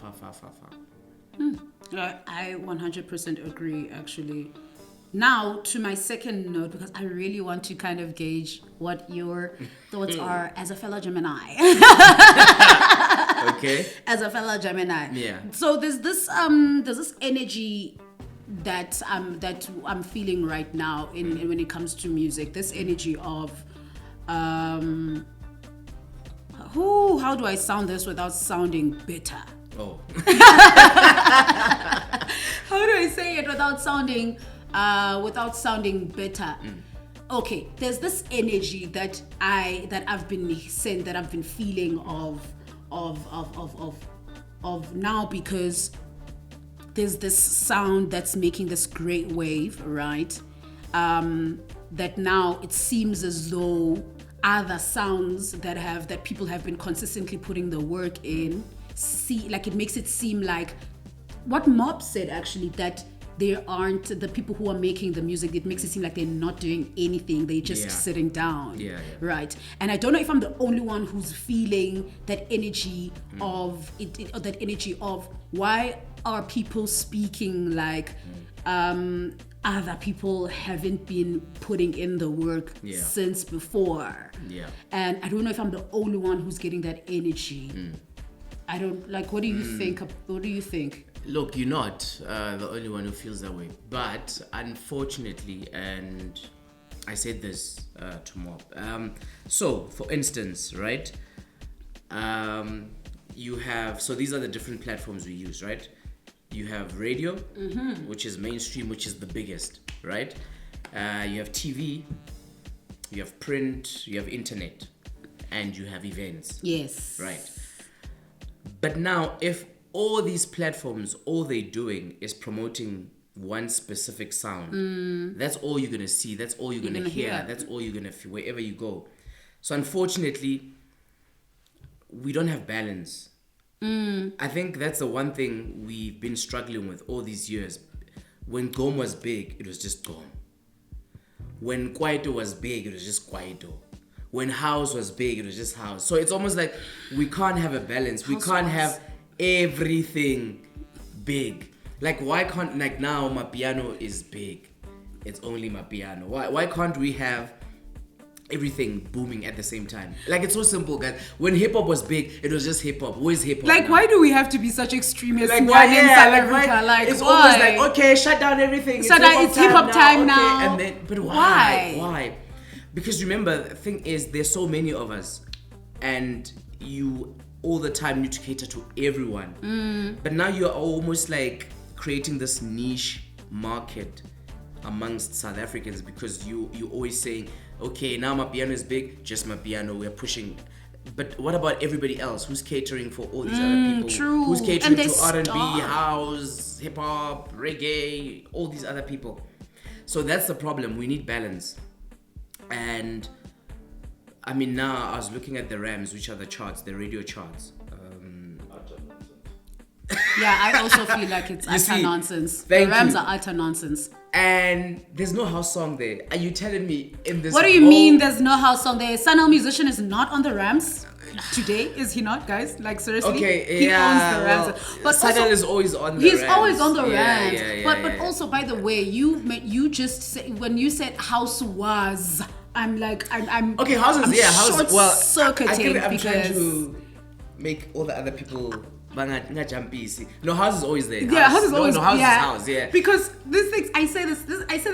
100% agree, actually. Now, to my second note, because I really want to kind of gauge what your thoughts are as a fellow Gemini. Okay. As a fellow Gemini. Yeah. So there's this energy that I'm feeling right now in when it comes to music. This energy of how do I sound this without sounding bitter? Oh. How do I say it without sounding bitter? Okay, there's this energy that I've been feeling of now, because there's this sound that's making this great wave, right? That now it seems as though other sounds that people have been consistently putting the work in, it makes it seem like what Mob said, actually, that there aren't the people who are making the music. It makes it seem like they're not doing anything. They're just sitting down. Yeah. Right. And I don't know if I'm the only one who's feeling that energy of it, that energy of why are people speaking like other people haven't been putting in the work since before. Yeah. And I don't know if I'm the only one who's getting that energy. I don't like. What do you think? What do you think? Look, you're not the only one who feels that way. But unfortunately, and I said this to Mob. So, for instance, right? You have, so these are the different platforms we use, right? You have radio, which is mainstream, which is the biggest, right? You have TV, you have print, you have internet, and you have events. Yes. Right. But now, if all these platforms, all they're doing is promoting one specific sound, that's all you're going to see, that's all you're going to hear, that's all you're going to feel wherever you go. So unfortunately, we don't have balance. I think that's the one thing we've been struggling with all these years. When Gom was big, it was just Gom. When Kwaito was big, it was just Kwaito. When House was big, it was just House. So it's almost like we can't have a balance. We can't have everything big. Like, why can't, like, now my piano is big, it's only my piano. Why can't we have everything booming at the same time? Like, it's so simple, guys. When hip-hop was big, it was just hip-hop. Where's hip-hop Like, now? why do we have to be such extremists? Like, why why? in Yeah, South Africa? Like, it's why? always like, okay, shut down everything. So that it's hip-hop time okay. now. And then, but why? Why? Because remember, the thing is, there's so many of us, and you all the time need to cater to everyone. But now you're almost like creating this niche market amongst South Africans, because you always saying, okay, now my piano is big, just my piano, we're pushing. But what about everybody else? Who's catering for all these other people? True. Who's catering And to R&B, stop. house, hip-hop, reggae, all these other people? So that's the problem. We need balance. And I mean, now I was looking at the RAMs, which are the charts, the radio charts. Yeah, I also feel like it's utter nonsense. The thank Rams you. are utter nonsense. And there's no house song there. Are you telling me in this? What do you mean there's no house song there? Sanel Musician is not on the Rams today, is he not, guys? Like, seriously? Okay, he yeah. owns the Rams. Well, But Sanel also, is always on the he's Rams. always on the Rams. Yeah, but also, by the way, you just say, when you said house was, I'm like, I'm Okay, houses, I'm house. Well, circuiting I'm trying because to make all the other people. No, house is always there. yeah, house is always house yeah. is house. Yeah. Because these things, I say this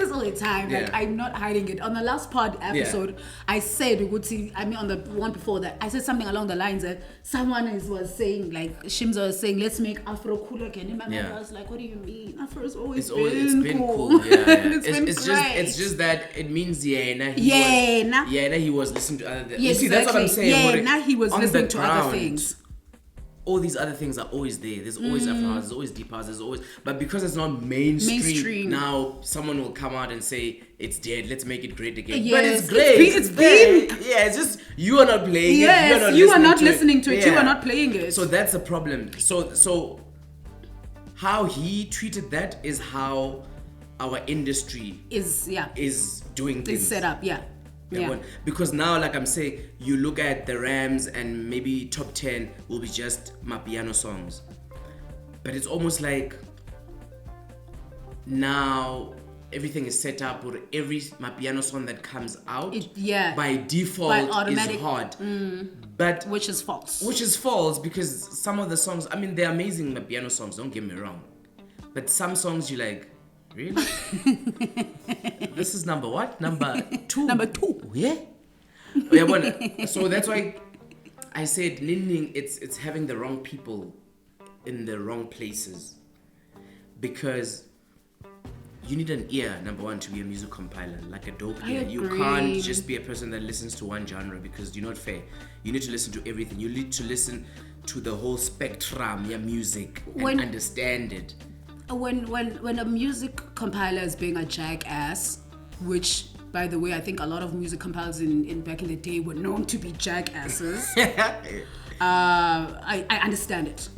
all the time. Like, Yeah. I'm not hiding it. On the last pod episode, I said we would see. I mean, on the one before that, I said something along the lines that someone was saying, like Shimza was saying, let's make Afro cool again. And my mother was like, what do you mean? Afro's always been cool. Yeah, yeah. it's It's just that it means Yena. He was listening to other. Yeah, You see, that's what I'm saying. Yeah, now he was on listening the to ground, other things. All these other things are always there. There's always Afro house, there's always deep house, there's always. But because it's not mainstream, now someone will come out and say it's dead. Let's make it great again. Yes, but it's great. It's been. Yeah, it's just you are not playing Yes, it. you are not listening to it. Yeah. You are not playing it. So that's the problem. So how he treated that is how our industry is doing things. set up. Yeah. Yeah. Because now, like I'm saying, you look at the Rams and maybe top 10 will be just Mapiano songs. But it's almost like now everything is set up or every Mapiano song that comes out by default is hard. But which is false. Which is false because some of the songs, I mean, they're amazing Mapiano songs, don't get me wrong. But some songs you're like, really? This is number what? Number 2. Number 2. Yeah. Yeah, so that's why I said Ninning, it's having the wrong people in the wrong places. Because you need an ear, number one, to be a music compiler, like a dope ear. You can't just be a person that listens to one genre because you're not fair. You need to listen to everything. You need to listen to the whole spectrum, your music, and understand it. When a music compiler is being a jackass, which, by the way, I think a lot of music compilers in back in the day were known to be jackasses. I understand it.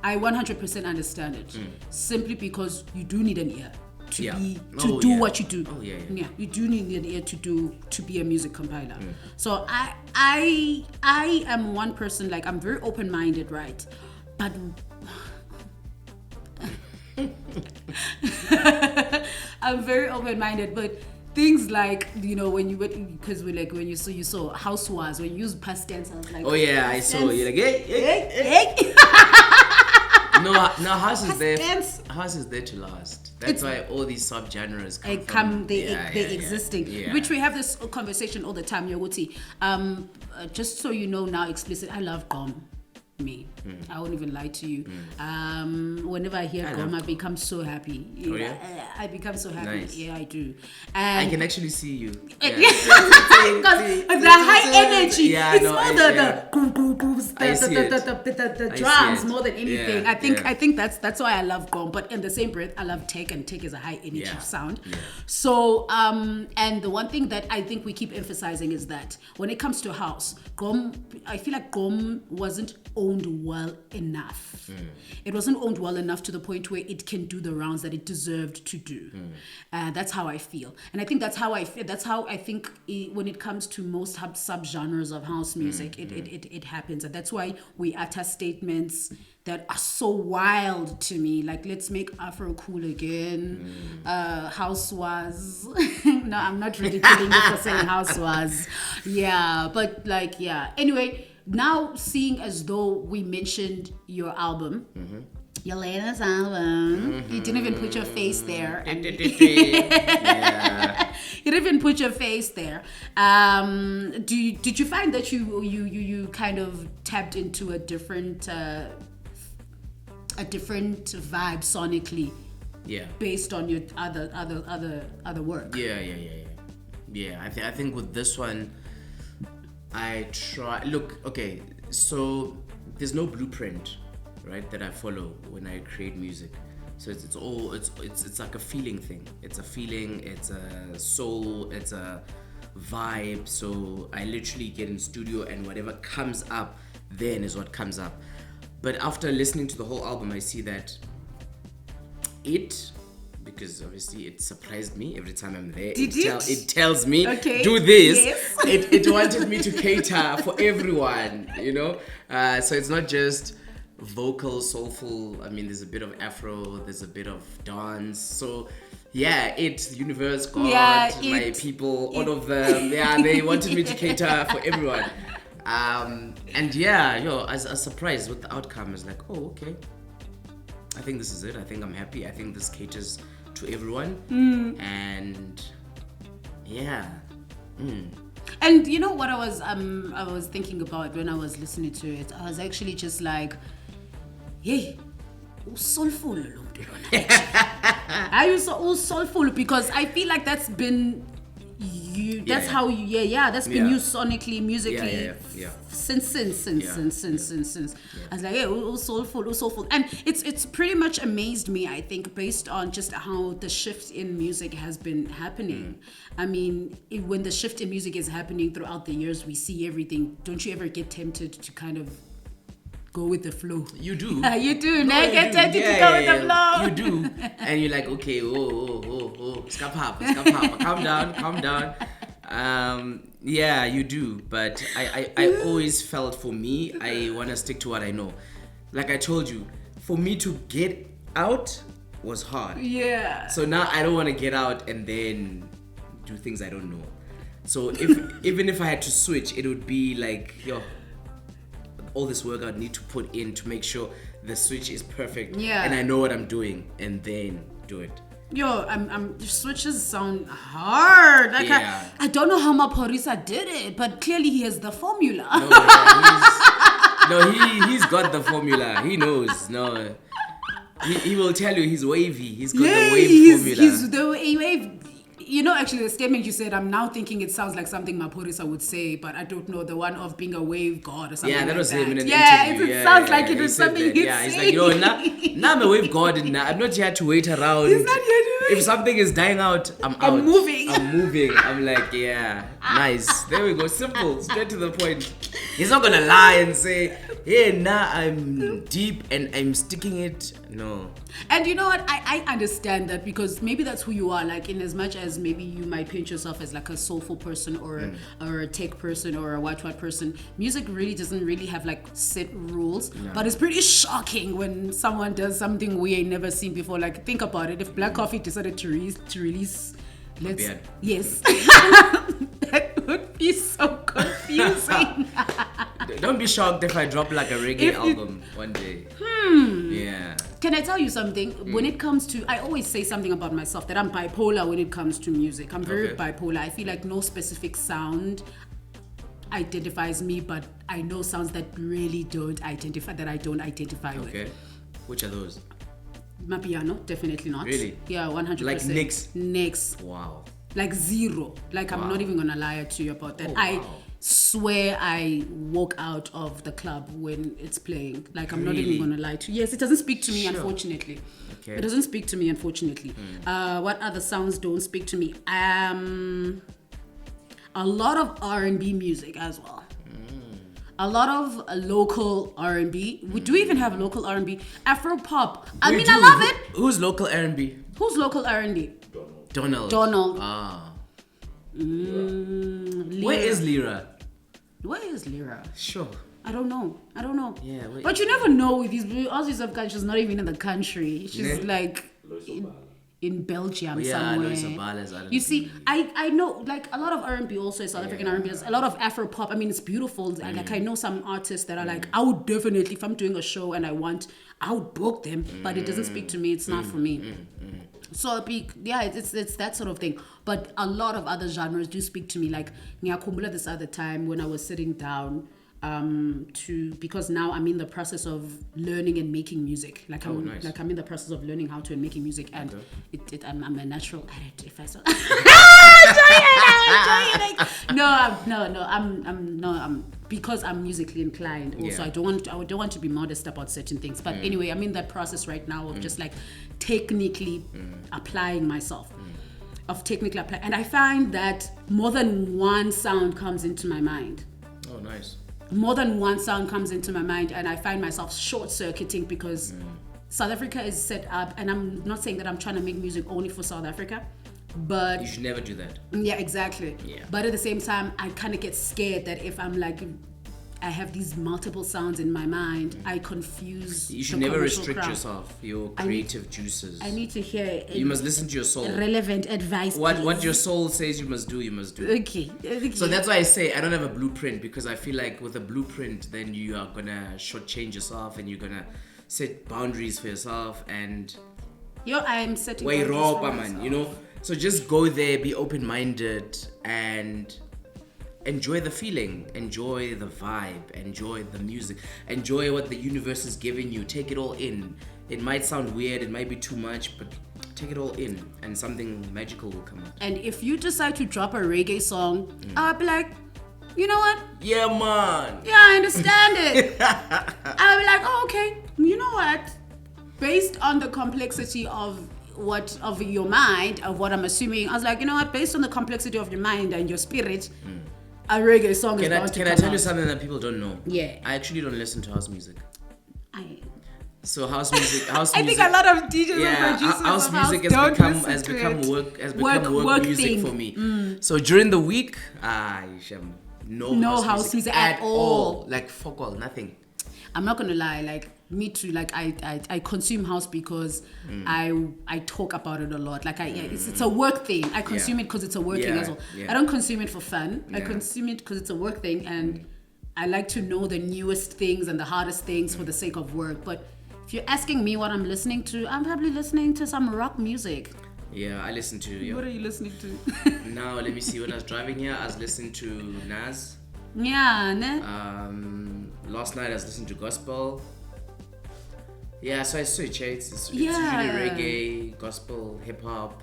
I 100% understand it. Simply because you do need an ear to do what you do. You do need an ear to be a music compiler. So I am one person, like, I'm very open-minded, right? But I'm very open-minded, but things like, you know, when you because when you saw housewives, when you use past tense, I was like, I saw you like hey. No, house is there. House is there to last. That's why all these subgenres they're existing. Which we have this conversation all the time, Yoguti. Just so you know now, explicit. I love Gom. I won't even lie to you. Whenever I hear Gom, I become so happy. I become so happy. Nice. Yeah, I do. And I can actually see you. Because the high energy. It's more the drums more than anything. I think that's why I love Gom. But in the same breath, I love Tech, and Tech is a high energy sound. So and the one thing that I think we keep emphasizing is that when it comes to house, Gom, I feel like Gom wasn't owned well enough. It wasn't owned well enough to the point where it can do the rounds that it deserved to do. That's how I feel, and I think that's how I feel. That's how I think when it comes to most subgenres of house music, it happens, and that's why we utter statements that are so wild to me, like let's make Afro cool again. House was no, I'm not ridiculing you for saying house was. But like anyway. Now, seeing as though we mentioned your album, Elenas Island, you didn't even put your face there. You didn't even put your face there. Did you find that you kind of tapped into a different vibe sonically? Based on your other work. I think with this one, I try. Look, okay, so there's no blueprint, right, that I follow when I create music. So it's like a feeling thing. It's a feeling. It's a soul. It's a vibe. So I literally get in studio, and whatever comes up then is what comes up. But after listening to the whole album, I see that because obviously it surprised me every time I'm there. It tells me, do this. Yes. It wanted me to cater for everyone, you know? So it's not just vocal, soulful. I mean, there's a bit of Afro, there's a bit of dance. So the universe, God, my people, all of them. They wanted me to cater for everyone. I was surprised with the outcome. I was like, oh, okay. I think this is it. I think I'm happy. I think this caters to everyone. And And you know what I was thinking about when I was listening to it? I was actually just like, hey, soulful. Are you so soulful? Because I feel like that's been you. That's how you. That's been you sonically, musically. Since. I was like, hey, soulful. And it's pretty much amazed me, I think, based on just how the shift in music has been happening. I mean, when the shift in music is happening throughout the years, we see everything. Don't you ever get tempted to kind of go with the flow? You do. You do. Now get tempted to go with the flow. You do. And you're like, okay, skap up, calm down. Yeah, you do. But I always felt for me, I want to stick to what I know. Like I told you, for me to get out was hard. Yeah. So now I don't want to get out and then do things I don't know. So if even if I had to switch, it would be like, all this work I'd need to put in to make sure the switch is perfect. Yeah. And I know what I'm doing and then do it. Switches sound hard. Like Yeah. I don't know how Maphorisa did it, but clearly he has the formula. He's got the formula. He knows. No, he will tell you he's wavy. He's got the wave formula. He's the wave. You know, actually, the statement you said, I'm now thinking it sounds like something Maphorisa would say, but I don't know, the one of being a wave god or something. Yeah, that was him in an interview. interview. It sounds like it was something he'd Yeah, say. he's like, now I'm a wave god and I'm not here to wait around. He's not here to wait. If something is dying out, I'm out. I'm moving. I'm like, yeah, nice. There we go. Simple, straight to the point. He's not gonna lie and say, hey, now I'm deep and I'm sticking it. No. And you know what? I understand that, because maybe that's who you are. Like, in as much as maybe you might paint yourself as like a soulful person or a tech person or a what person, music really doesn't really have like set rules. No. But it's pretty shocking when someone does something we ain't never seen before. Like, think about it. If Black Coffee decided to release yes. That would be so confusing. Don't be shocked if I drop like a reggae album one day. Yeah. Can I tell you something? When it comes to, I always say something about myself, that I'm bipolar when it comes to music. I'm very bipolar. I feel like no specific sound identifies me, but I know sounds that really don't identify, that I don't identify with. Okay. Which are those? My piano, definitely not. Really? Yeah, 100%. Like Nicks? Nicks. Wow. Like zero. Like, I'm not even gonna lie to you about that. Oh, I wow. swear I walk out of the club when it's playing. Like, I'm not Really? even gonna lie to you. Yes, it doesn't speak to me, Sure. unfortunately. Okay. It doesn't speak to me, unfortunately. What other sounds don't speak to me? A lot of R&B music as well. A lot of local R&B. We do even have local R&B. Afro pop. I love it. Who's local R&B? Who's local R&B? Donald. Ah. Where is Lyra? Where is Lyra? Sure. I don't know. Yeah. But you never know with these Aussies of country. She's not even in the country. She's like in Belgium somewhere. You see, I know, like, a lot of R&B also is South African R&B. There's a lot of Afro pop. I mean, it's beautiful. And like, I know some artists that are like, I would definitely, if I'm doing a show and I would book them, but it doesn't speak to me. It's not for me. So it's that sort of thing. But a lot of other genres do speak to me. Like, ngiyakhumbula this other time when I was sitting down because now I'm in the process of learning and making music. Like, I'm in the process of learning how to and making music, and I'm a natural at it. If I saw, I'm because I'm musically inclined. Also, I don't want to be modest about certain things. But anyway, I'm in that process right now of just like technically applying myself. And I find that more than one sound comes into my mind. Oh, nice. More than one sound comes into my mind, and I find myself short-circuiting because South Africa is set up, and I'm not saying that I'm trying to make music only for South Africa, but you should never do that. Yeah, exactly. Yeah. But at the same time, I kind of get scared that if I'm like, I have these multiple sounds in my mind, I confuse. You should never restrict yourself, your creative juices. I need to hear. You must listen to your soul. Relevant advice. What your soul says you must do, you must do. Okay. So that's why I say I don't have a blueprint, because I feel like with a blueprint, then you are gonna shortchange yourself and you're gonna set boundaries for yourself and. I'm setting boundaries for myself. You know. So just go there, be open-minded, and enjoy the feeling, enjoy the vibe, enjoy the music, enjoy what the universe is giving you. Take it all in. It might sound weird, it might be too much, but take it all in and something magical will come out. And if you decide to drop a reggae song, I'll be like, you know what? Yeah, man. Yeah, I understand it. I'll be like, oh, okay. You know what? Based on the complexity of your mind, of what I'm assuming, I was like, you know what? Based on the complexity of your mind and your spirit, a reggae song is bound to come Can I tell you out. something that people don't know? Yeah. I actually don't listen to house music. So house music. I think a lot of DJs and producers house of music has become work music thing. for me. So during the week, no house music at all. Like fuck all, nothing. I'm not gonna lie, like me too. Like I consume house because I talk about it a lot. Like it's a work thing. I consume it because it's a work thing as well. I don't consume it for fun. I consume it because it's a work thing, and I like to know the newest things and the hardest things for the sake of work. But if you're asking me what I'm listening to, I'm probably listening to some rock music. Yeah, I listen to. What are you listening to? Now let me see. When I was driving here, I was listening to Nas. Yeah, ne? Last night I was listening to gospel. Yeah, so I switch. It's usually reggae, gospel, hip hop,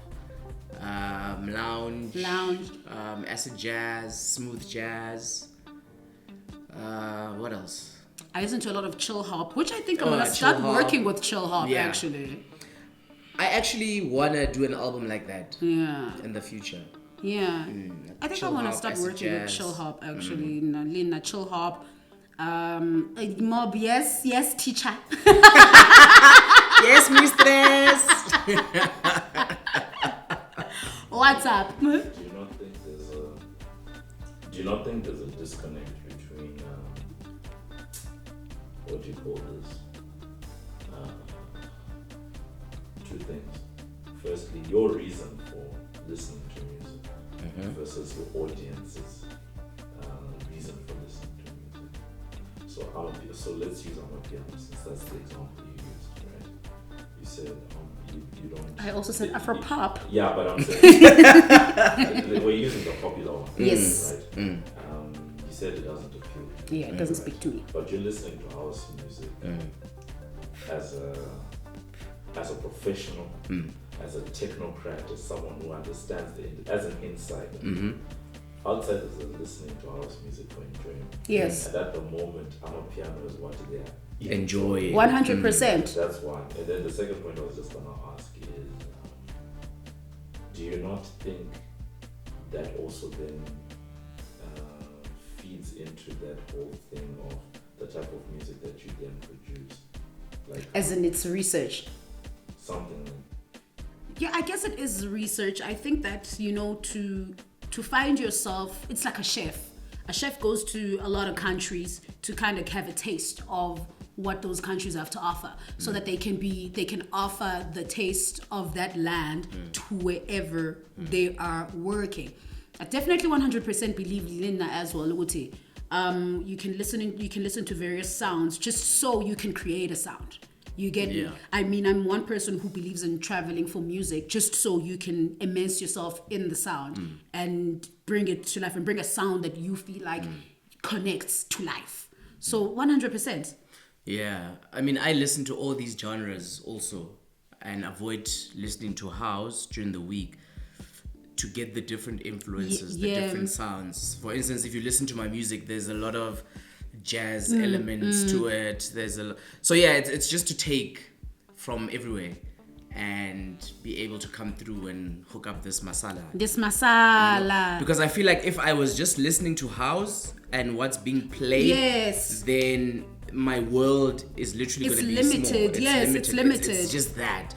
lounge, acid jazz, smooth jazz. What else? I listen to a lot of chill hop, which I think I'm gonna start working with chill hop actually. I actually wanna do an album like that. Yeah. In the future. Yeah. I think I wanna start working with chill hop actually. Lina chill hop. Mob, yes, teacher. Yes, mistress. What's up? Do you not think there's a disconnect between what do you call this? Two things. Firstly, your reason for listening to music versus your audience's reason for listening to music. So let's use I'm a piano since that's the example you used, right? You said you don't. I also said Afro pop. Yeah, but I'm saying we're using the popular one. Yes. Right. You said it doesn't appeal. Yeah, it doesn't speak to me. But you're listening to house music as a professional, as a technocrat, as someone who understands as an insider. Outsiders are listening to house music for enjoyment. Yes. And at the moment, piano is what they are enjoy. 100%. That's one. And then the second point I was just gonna ask is, do you not think that also then feeds into that whole thing of the type of music that you then produce? Like, as in its research. Something. Yeah, I guess it is research. I think that, to find yourself, it's like a chef. A chef goes to a lot of countries to kind of have a taste of what those countries have to offer, so that they can offer the taste of that land to wherever they are working. I definitely 100% believe Lina as well, Uti. You can listen to various sounds just so you can create a sound. You get me? I mean, I'm one person who believes in traveling for music just so you can immerse yourself in the sound and bring it to life and bring a sound that you feel like connects to life. So 100%. Yeah, I mean, I listen to all these genres also and avoid listening to house during the week to get the different influences, the different sounds. For instance, if you listen to my music, there's a lot of jazz elements to it. It's just to take from everywhere and be able to come through and hook up this masala. Because I feel like if I was just listening to house and what's being played, then my world is literally going to be limited. Small. It's limited. It's just that.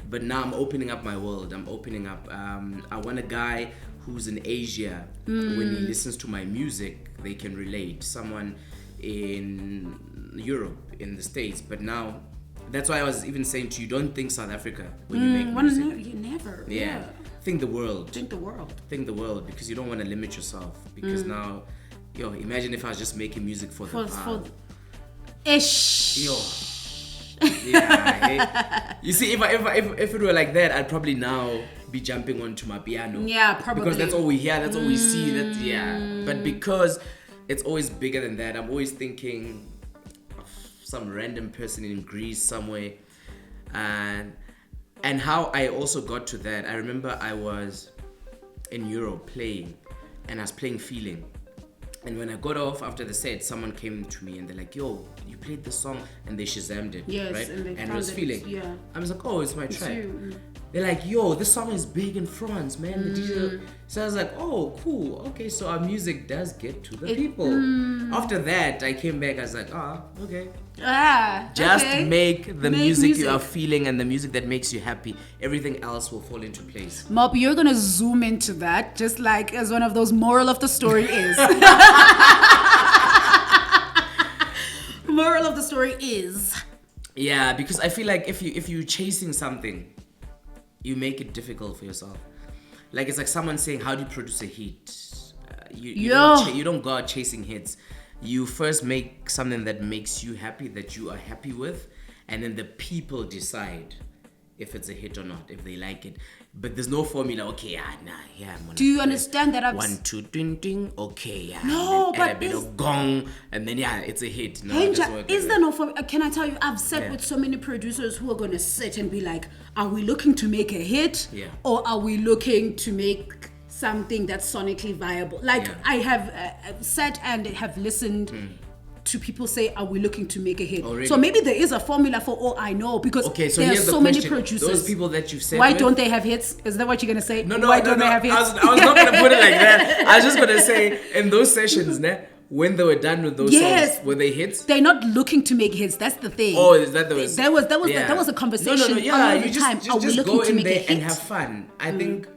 But now I'm opening up my world. I'm opening up. I want a guy who's in Asia. When he listens to my music, they can relate. Someone in Europe, in the States. But now, that's why I was even saying to you, don't think South Africa when you make music. You never. Yeah. Think the world. Think the world. Think the world, because you don't want to limit yourself. Because now, imagine if I was just making music for the vibe. Yeah. You see, if it were like that, I'd probably now be jumping onto my piano. Yeah, probably. Because that's all we hear, that's all we see. But because it's always bigger than that, I'm always thinking of some random person in Greece somewhere. And how I also got to that, I remember I was in Europe playing, and I was playing Feeling. And when I got off after the set, someone came to me and they're like, yo, you played the song, and they Shazammed it, right? And it was Feeling. I was like, oh, it's my track. they're like, yo, this song is big in France, man. The DJ. So I was like, oh, cool. Okay, so our music does get to the people. After that, I came back. I was like, okay. Just make the music you are feeling and the music that makes you happy. Everything else will fall into place. Mob, you're gonna zoom into that, just like as one of those moral of the story is. Moral of the story is. Yeah, because I feel like if you're chasing something, you make it difficult for yourself. Like it's like someone saying, how do you produce a hit? You don't go out chasing hits. You first make something that makes you happy, that you are happy with, and then the people decide if it's a hit or not, if they like it. But there's no formula. Okay, I'm gonna. Do you understand that? 1, 2, ding, ding. Okay, No, but a bit of gong, and then it's a hit. No, is there no formula? Can I tell you? I've sat with so many producers who are gonna sit and be like, "Are we looking to make a hit, or are we looking to make something that's sonically viable?" Like I have sat and have listened to people say, are we looking to make a hit? Already? So maybe there is a formula for all I know, because there are so many producers. Those people that you've said, why don't they have hits? Is that what you're gonna say? No, why don't they have hits? I was not gonna put it like that. I was just gonna say, in those sessions, when they were done with those songs, were they hits? They're not looking to make hits. That's the thing. Oh, is that that was a conversation. No, all you the time. just go in there and have fun. I think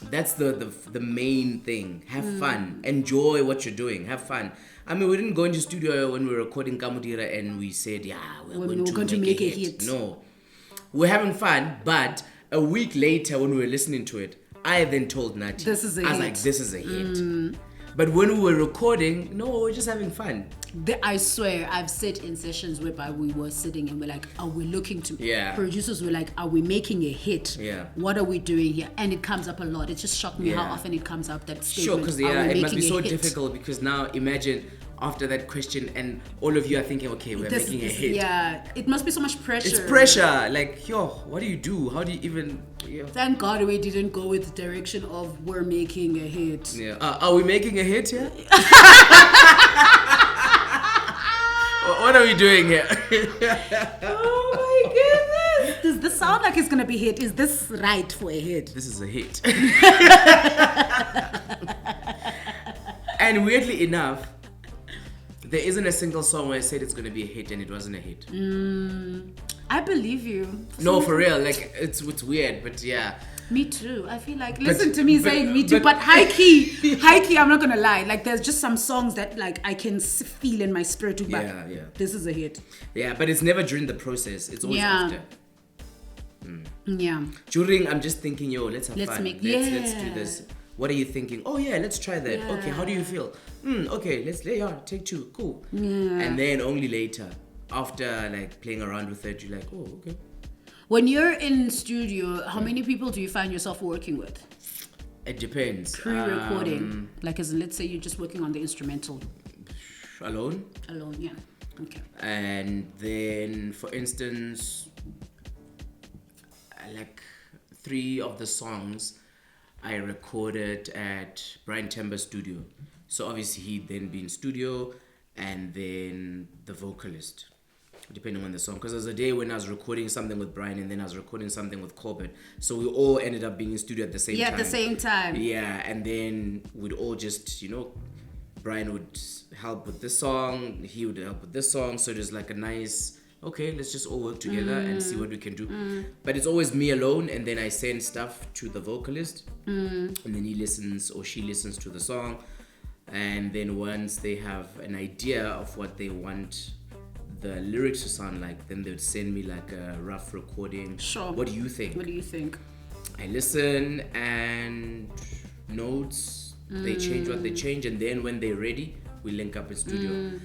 that's the main thing. Have fun. Enjoy what you're doing. Have fun. I mean, we didn't go into studio when we were recording Kamudira and we said, we're going to make a hit. No. We're having fun, but a week later when we were listening to it, I then told Nati, I was like, this is a hit. But when we were recording, no, we're just having fun. I swear, I've sat in sessions whereby we were sitting and we're like, are we looking to... Producers were like, are we making a hit? What are we doing here? And it comes up a lot. It just shocked me how often it comes up, that statement. Sure, because it must be so difficult, because now imagine after that question and all of you are thinking, okay, we're making a hit. Yeah, it must be so much pressure. It's pressure. Like, what do you do? How do you even... Thank God we didn't go with the direction of we're making a hit. Yeah. Are we making a hit here? What are we doing here? Oh my goodness. Does this sound like it's going to be a hit? Is this right for a hit? This is a hit. And weirdly enough, there isn't a single song where I said it's going to be a hit and it wasn't a hit. I believe you. No, for real. Like, it's weird, but yeah. Me too. I feel like, listen to me saying me too, but high key, I'm not gonna lie. Like, there's just some songs that like I can feel in my spirit too. But this is a hit. Yeah, but it's never during the process. It's always after. Yeah. During, I'm just thinking, let's have fun. Let's do this. What are you thinking? Oh yeah, let's try that. Yeah. Okay, how do you feel? Okay, let's take 2. Cool. Yeah. And then only later, after like playing around with it, you're like, oh, okay. When you're in studio, how many people do you find yourself working with? It depends. Pre-recording, like as in, let's say you're just working on the instrumental. Alone, yeah. Okay. And then, for instance, like 3 of the songs I recorded at Brian Temba's studio. So obviously he'd then be in studio, and then the vocalist, depending on the song. Because there was a day when I was recording something with Brian and then I was recording something with Corbett. So we all ended up being in studio at the same time. Yeah, at the same time. Yeah, and then we'd all just, Brian would help with this song, he would help with this song. So there's like a nice, okay, let's just all work together and see what we can do. But it's always me alone, and then I send stuff to the vocalist, and then he listens or she listens to the song. And then once they have an idea of what they want the lyrics to sound like, then they would send me like a rough recording. Sure. What do you think? I listen and notes, they change what they change, and then when they're ready, we link up in studio.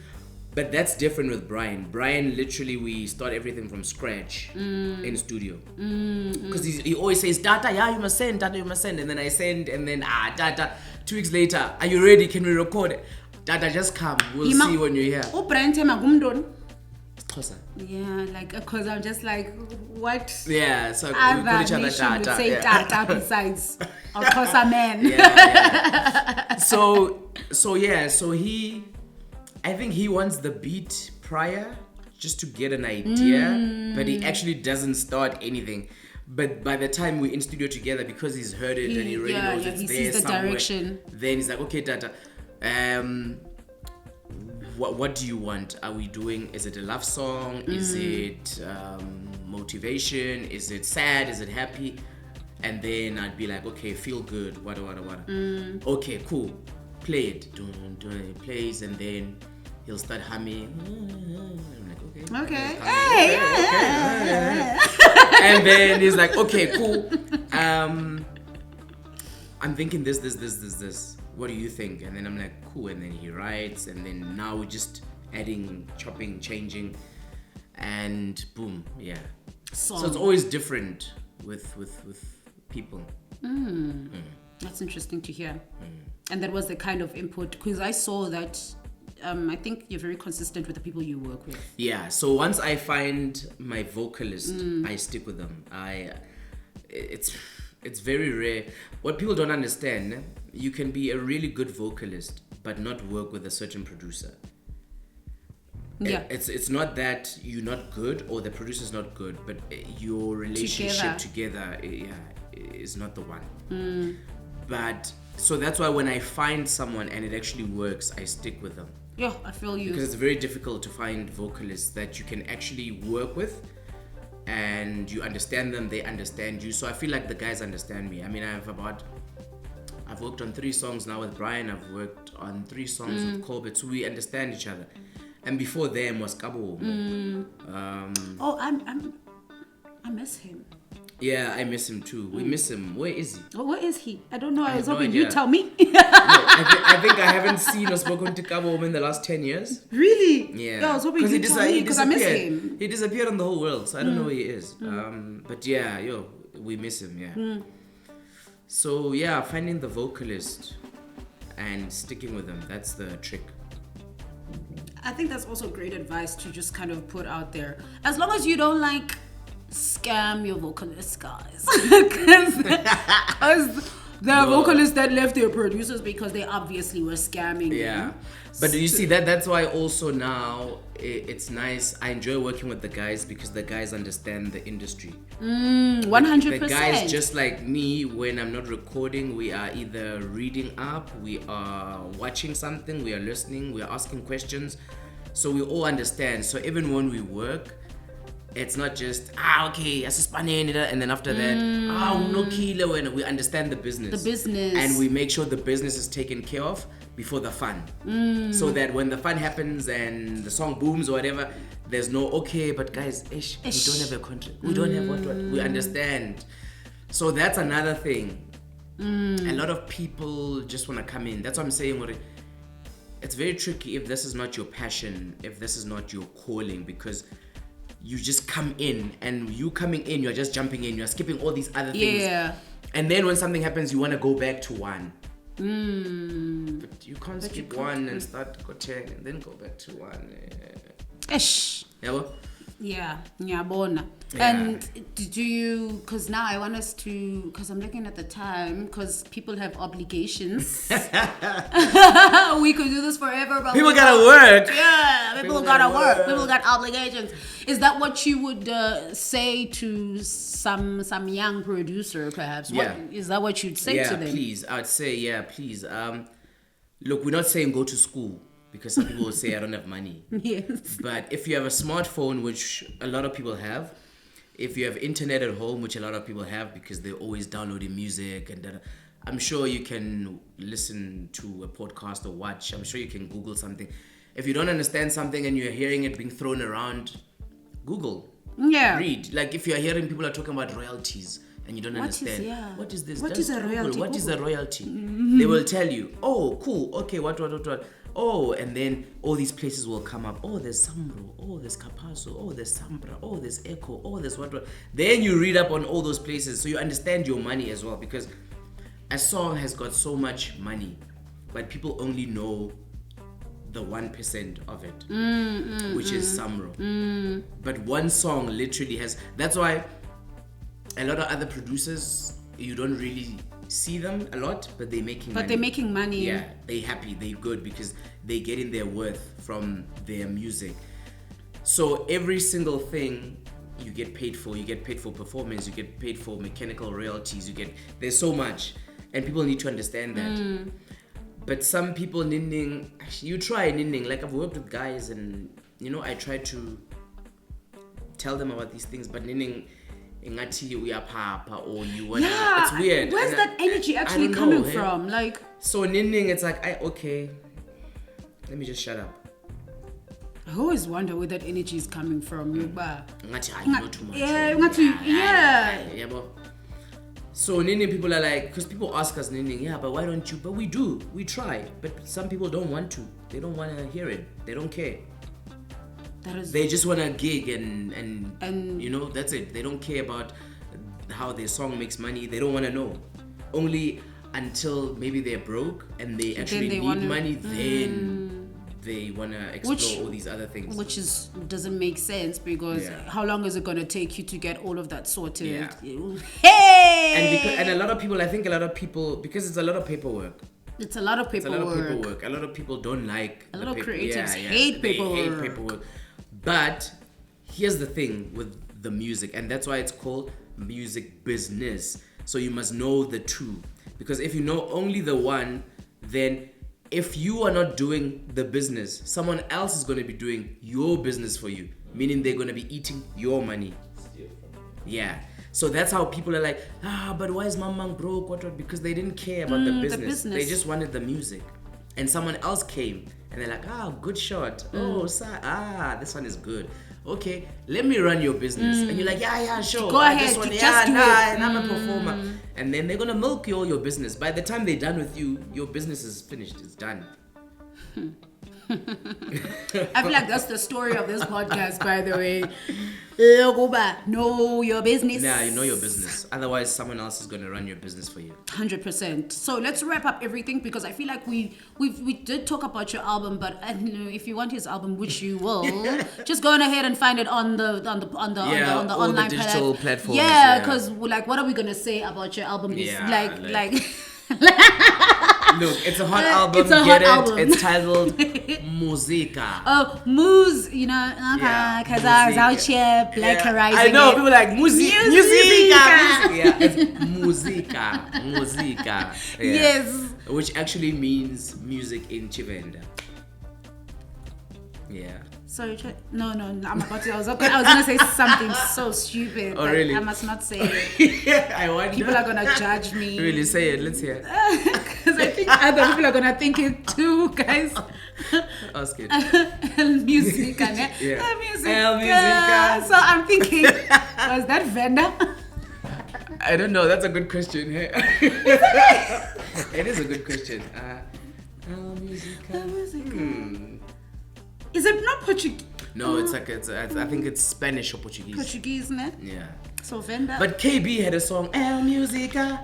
But that's different with Brian. Brian, literally, we start everything from scratch in studio. Because he always says, Data, you must send, Data, you must send. And then I send, and then, Data, 2 weeks later, are you ready? Can we record it? Data, just come. We'll see when you're here. Oh, Brian, Tema Xhosa. Yeah, like, because I'm just like, what? Yeah, so we call each other Data. Would say Data besides Xhosa man. Yeah. So he, I think he wants the beat prior just to get an idea, but he actually doesn't start anything. But by the time we're in studio together, because he's heard it and he already knows it's he there sees the somewhere, direction. then he's like, okay, Tata, what do you want? Are we doing, is it a love song? Is it motivation? Is it sad? Is it happy? And then I'd be like, okay, feel good, what. Okay, cool, play it. It plays, and then he'll start humming. I'm like, okay. Okay. And then he's like, okay, cool. I'm thinking this. What do you think? And then I'm like, cool. And then he writes, and then now we're just adding, chopping, changing, and boom, yeah. So it's always different with people. That's interesting to hear. And that was the kind of input, because I saw that I think you're very consistent with the people you work with. Yeah, so once I find my vocalist, I stick with them. It's very rare. What people don't understand, you can be a really good vocalist but not work with a certain producer. Yeah. It's not that you're not good or the producer's not good, but your relationship together is not the one. But so that's why when I find someone and it actually works, I stick with them. Yeah, I feel you. Because it's very difficult to find vocalists that you can actually work with and you understand them, they understand you. So I feel like the guys understand me. I mean, I've worked on 3 songs now with Brian, I've worked on 3 songs with Corbett, so we understand each other. And before them was Kabomo. I miss him. Yeah, I miss him too. We miss him. Where is he? Oh, where is he? I don't know. I was no hoping idea. you tell me. I think I haven't seen or spoken to Kabomo in the last 10 years. Really? Yeah. I was hoping you tell me because I miss him. He disappeared on the whole world, so I don't know where he is. But yeah, we miss him, yeah. So yeah, finding the vocalist and sticking with them, that's the trick. I think that's also great advice to just kind of put out there. As long as you don't scam your vocalists, guys. Because there are vocalists that left their producers because they obviously were scamming them. But you see, that's why also now it's nice. I enjoy working with the guys because the guys understand the industry. 100%. The guys, just like me, when I'm not recording, we are either reading up, we are watching something, we are listening, we are asking questions. So we all understand. So even when we work, it's not just okay, and then after that, no killer. When we understand the business, and we make sure the business is taken care of before the fun, so that when the fun happens and the song booms or whatever, there's no but guys, we don't have a contract, we don't have what we understand. So that's another thing. A lot of people just want to come in. That's what I'm saying. It's very tricky if this is not your passion, if this is not your calling, because you just come in, and you coming in, you're just jumping in, you're skipping all these other things. Yeah. And then when something happens, you want to go back to one. But you can't skip one and start Gauteng and then go back to one. Ish. Yeah. Bona. And do you, because now I want us to, because I'm looking at the time, because people have obligations. We could do this forever, but people gotta work. Yeah, people gotta work. People got obligations. Is that what you would say to some young producer, perhaps? Yeah. Is that what you'd say to them? Please. I'd say, please. Look, we're not saying go to school, because some people will say I don't have money. Yes. But if you have a smartphone, which a lot of people have, if you have internet at home, which a lot of people have because they're always downloading music, and I'm sure you can listen to a podcast or watch. I'm sure you can Google something. If you don't understand something and you're hearing it being thrown around, Google. Yeah. Read. Like if you're hearing people are talking about royalties and you don't understand. What is this? What is a royalty? What is a royalty? They will tell you, oh, cool, okay, what. Oh, and then all these places will come up. Oh, there's Sambro. Oh, there's Capasso. Oh, there's Sambra. Oh, there's Echo. Oh, there's what. Then you read up on all those places so you understand your money as well, because a song has got so much money, but people only know the 1% of it, which is Samro. But one song literally has. That's why a lot of other producers, you don't really see them a lot, but they're making money. But they're making money. Yeah, they're happy, they're good, because they're getting their worth from their music. So every single thing you get paid for performance, you get paid for mechanical royalties, there's so much, and people need to understand that. But some people ninding, actually, you try ninding, like I've worked with guys and I try to tell them about these things, but ninding ingati uyapapa or you wanna, it's weird. Where's that energy actually coming from? Like, so ninding, it's like okay, let me just shut up. I always wonder where that energy is coming from. You know too much. Yeah. So Nini people are like, because people ask us Nini, but why don't you? But we do, we try. But some people don't want to. They don't want to hear it. They don't care. They just want to gig and that's it. They don't care about how their song makes money. They don't want to know. Only until maybe they're broke and they actually need money, then they want to explore all these other things. Which doesn't make sense, because how long is it going to take you to get all of that sorted? Yeah. Hey! And a lot of people, I think because it's a lot of paperwork. It's a lot of paperwork. A lot of people don't like a lot of creatives hate paperwork. They hate paperwork. But here's the thing with the music, and that's why it's called music business. So you must know the two. Because if you know only the one, then if you are not doing the business, someone else is going to be doing your business for you. Meaning they're going to be eating your money. Yeah. So that's how people are like, but why is Mamang broke? What? Because they didn't care about the business. They just wanted the music. And someone else came and they're like, good shot. This one is good. Okay, let me run your business. And you're like, sure. Go ahead, just do it. I'm a performer. And then they're gonna milk you all your business. By the time they're done with you, your business is finished. It's done. I feel like that's the story of this podcast, by the way. Know your business. Yeah, you know your business. Otherwise, someone else is going to run your business for you. 100%. So let's wrap up everything, because I feel like we did talk about your album, but if you want his album, which you will, just go on ahead and find it on the online digital platforms. Yeah, because like, what are we gonna say about your album? Look, it's a hot album. It's a hot album. It's titled Musica. Oh, Muz, because I was out here blackerizing. I know, people like Musica. Yeah, it's Musica. Yeah. Yes. Which actually means music in Chivenda. Yeah. Sorry, no, I'm about to. I was gonna say something so stupid. Oh, really? I must not say it. I wonder. People are gonna judge me. Really, say it. Let's hear. Because I think other people are gonna think it too, guys. Ask it. Musica, ne? Yeah. Musica. So I'm thinking, was that Venda? I don't know. That's a good question. Hey? It is a good question. Musica. Is it not Portuguese? No, I think it's Spanish or Portuguese. Portuguese, ne? Yeah. So Venda. But KB had a song, El Musica.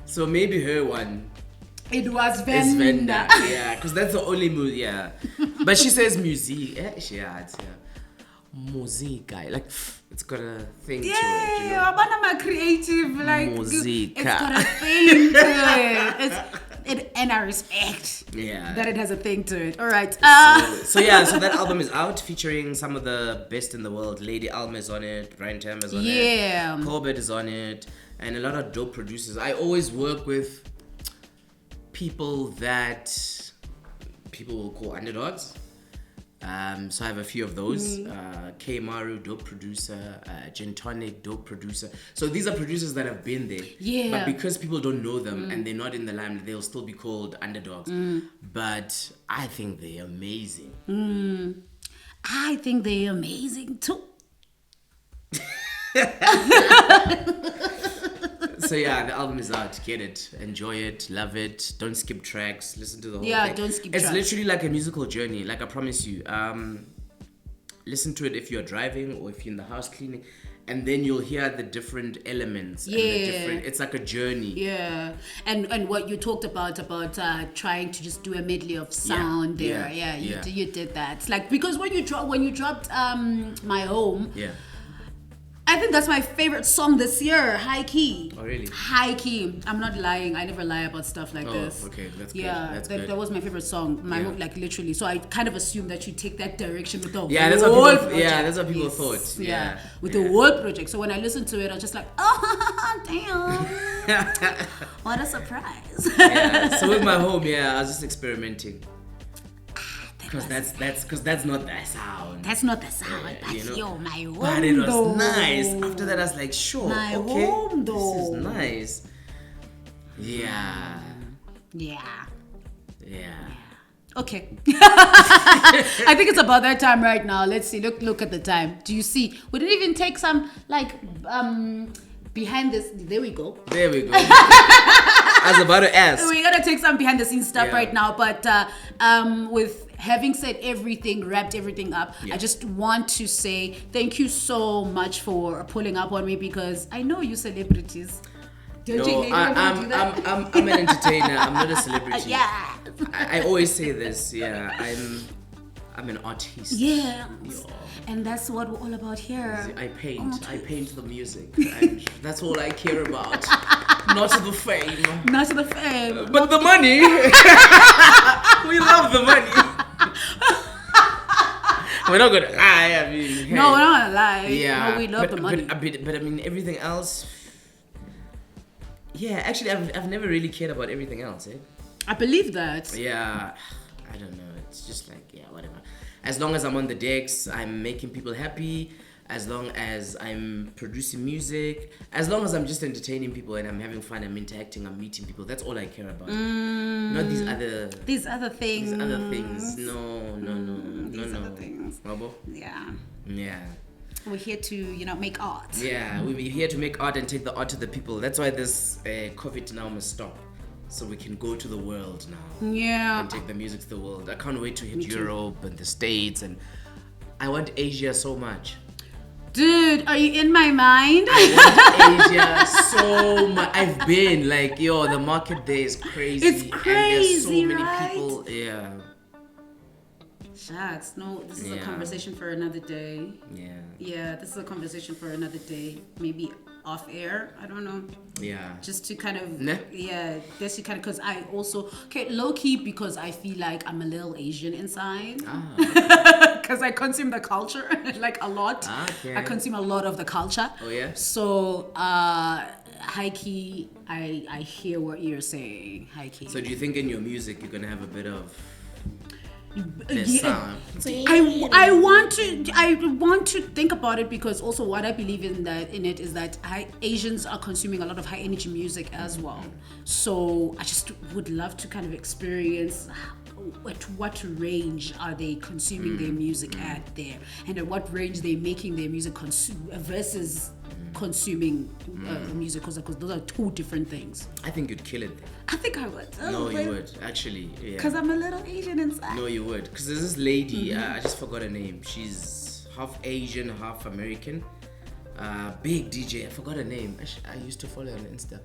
So maybe her one. It was Venda. It's Venda. Yeah, because that's the only movie. Yeah. But she says music. Yeah. Musica. Like, it's got a thing to it. Yeah, I'm a creative. Like, Musica. It's got a thing to it. And I respect that it has a thing to it. All right. So that album is out, featuring some of the best in the world. Lady Alma is on it, Brian Tam is on it, Corbett is on it, and a lot of dope producers. I always work with people that people will call underdogs. So I have a few of those. K Maru, dope producer. Gin Tonic, dope producer. So these are producers that have been there. Yeah. But because people don't know them and they're not in the limelight, they'll still be called underdogs. But I think they're amazing. I think they're amazing too. So the album is out. Get it, enjoy it, love it. Don't skip tracks. Listen to the whole thing. Yeah, don't skip tracks. It's literally like a musical journey. Like I promise you. Listen to it if you're driving or if you're in the house cleaning, and then you'll hear the different elements. Yeah. It's like a journey. Yeah, and what you talked about trying to just do a medley of sound there. Yeah, you did that. It's like, because when you dropped My Home. Yeah. I think that's my favorite song this year. High key. Oh, really? High key. I'm not lying. I never lie about stuff like this. Okay, that's Yeah, good. That's that, good. that was my favorite song. Like literally. So I kind of assumed that you take that direction with the Yeah, that's whole what people. project. Yeah, that's what people Yes. thought. Yeah, with the whole project. So when I listened to it, I was just like, oh, damn. What a surprise. Yeah. So with my home, I was just experimenting. Because that's not the sound. That's not the sound, but you know. yo, my home But it was though. nice. After that, I was like, sure, My okay, home though. this is nice. Yeah. Okay. I think it's about that time right now. Let's see. Look at the time. Do you see? We didn't even take some behind this. There we go. I was about to ask. We're gonna take some behind the scenes stuff Yeah. right now, but with having said everything, wrapped everything up, I just want to say thank you so much for pulling up on me, because I know you celebrities. Don't you hate when I do that? I'm an entertainer. I'm not a celebrity. Yeah. I always say this. Yeah, I'm an artist. Yes. Yeah. And that's what we're all about here. I paint the music. And that's all I care about. Not the fame. Not to the fame. But the money. We love the money. We're not gonna lie. I mean, hey. No, we're not gonna lie. Yeah, No, we love the money. But I mean, everything else. Yeah, actually, I've never really cared about everything else. I believe that. Yeah, I don't know. It's just like, whatever. As long as I'm on the decks, I'm making people happy. As long as I'm producing music, as long as I'm just entertaining people and I'm having fun, I'm interacting, I'm meeting people. That's all I care about. Not these other things. These other things. No. These other things. Mabo? Yeah. We're here to, make art. Yeah, we're here to make art and take the art to the people. That's why this COVID now must stop. So we can go to the world now. Yeah. And take the music to the world. I can't wait to hit Europe and the States, and I want Asia so much. Dude, are you in my mind? I want Asia so much. I've been the market there is crazy. It's crazy, and there's so many right? people. Yeah. Shucks, no, this is a conversation for another day. Yeah, this is a conversation for another day. Maybe off air, I don't know. Yeah. Just to kind of, Nah. just to kind of, because I also, low key, because I feel like I'm a little Asian inside. Because I consume the culture, a lot. Okay. I consume a lot of the culture. Oh, yeah? So, high key, I hear what you're saying, high key. So do you think in your music you're gonna have a bit of Yeah, I want to think about it, because also what I believe in it is that Asians are consuming a lot of high energy music as well. So I just would love to kind of experience at what range are they consuming their music at there, and at what range they're making their music versus consuming music, because those are two different things. I think you'd kill it there. I think I would. No, you would actually. Yeah. Because I'm a little Asian inside. No, you would. Because there's this lady, I just forgot her name. She's half Asian, half American. Big DJ. I forgot her name. I used to follow her on Insta.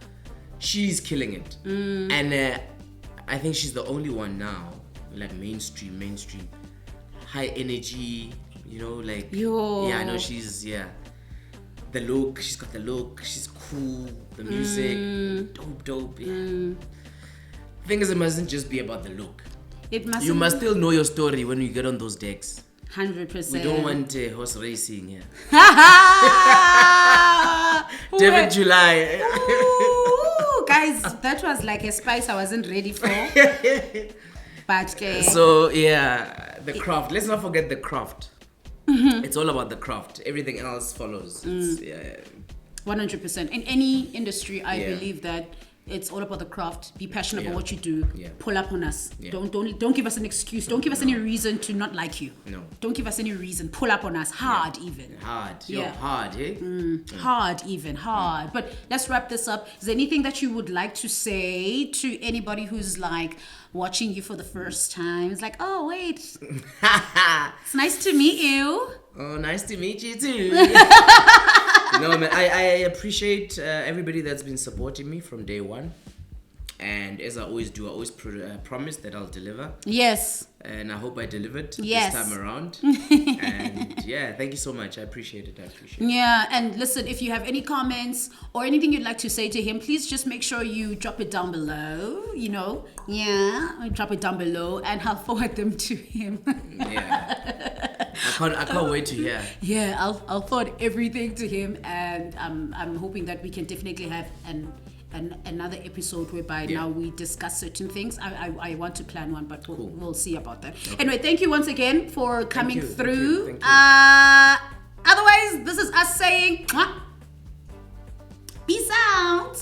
She's killing it. And I think she's the only one now, mainstream. High energy, Yo. Yeah, I know she's, the look, she's got the look, she's cool, the music, dope, yeah. Thing is, it mustn't just be about the look. You must still know your story when you get on those decks. 100%. We don't want horse racing here. David July. Ooh, guys, that was like a spice I wasn't ready for. But so the craft. Let's not forget the craft. It's all about the craft. Everything else follows. 100%. In any industry, I believe that it's all about the craft. Be passionate about what you do. Pull up on us. Don't give us an excuse. Don't give us any reason to not like you. No. Don't give us any reason. Pull up on us. Hard even. Hard. Yeah. Hard, eh? Hard even. Hard. But let's wrap this up. Is there anything that you would like to say to anybody who's watching you for the first time? It's oh wait. It's nice to meet you. Oh, nice to meet you too. No, man, I appreciate everybody that's been supporting me from day one. And as I always do, I always promise that I'll deliver. Yes. And I hope I delivered this time around. And Yeah, thank you so much. I appreciate it. Yeah, and listen, if you have any comments or anything you'd like to say to him, please just make sure you drop it down below. Drop it down below, and I'll forward them to him. Yeah, I can't wait to hear. Yeah, I'll forward everything to him, and I'm hoping that we can definitely have another episode whereby now we discuss certain things. I want to plan one, but we'll see about that. Okay. Anyway, thank you once again for coming through. Thank you. Otherwise, this is us saying, peace out.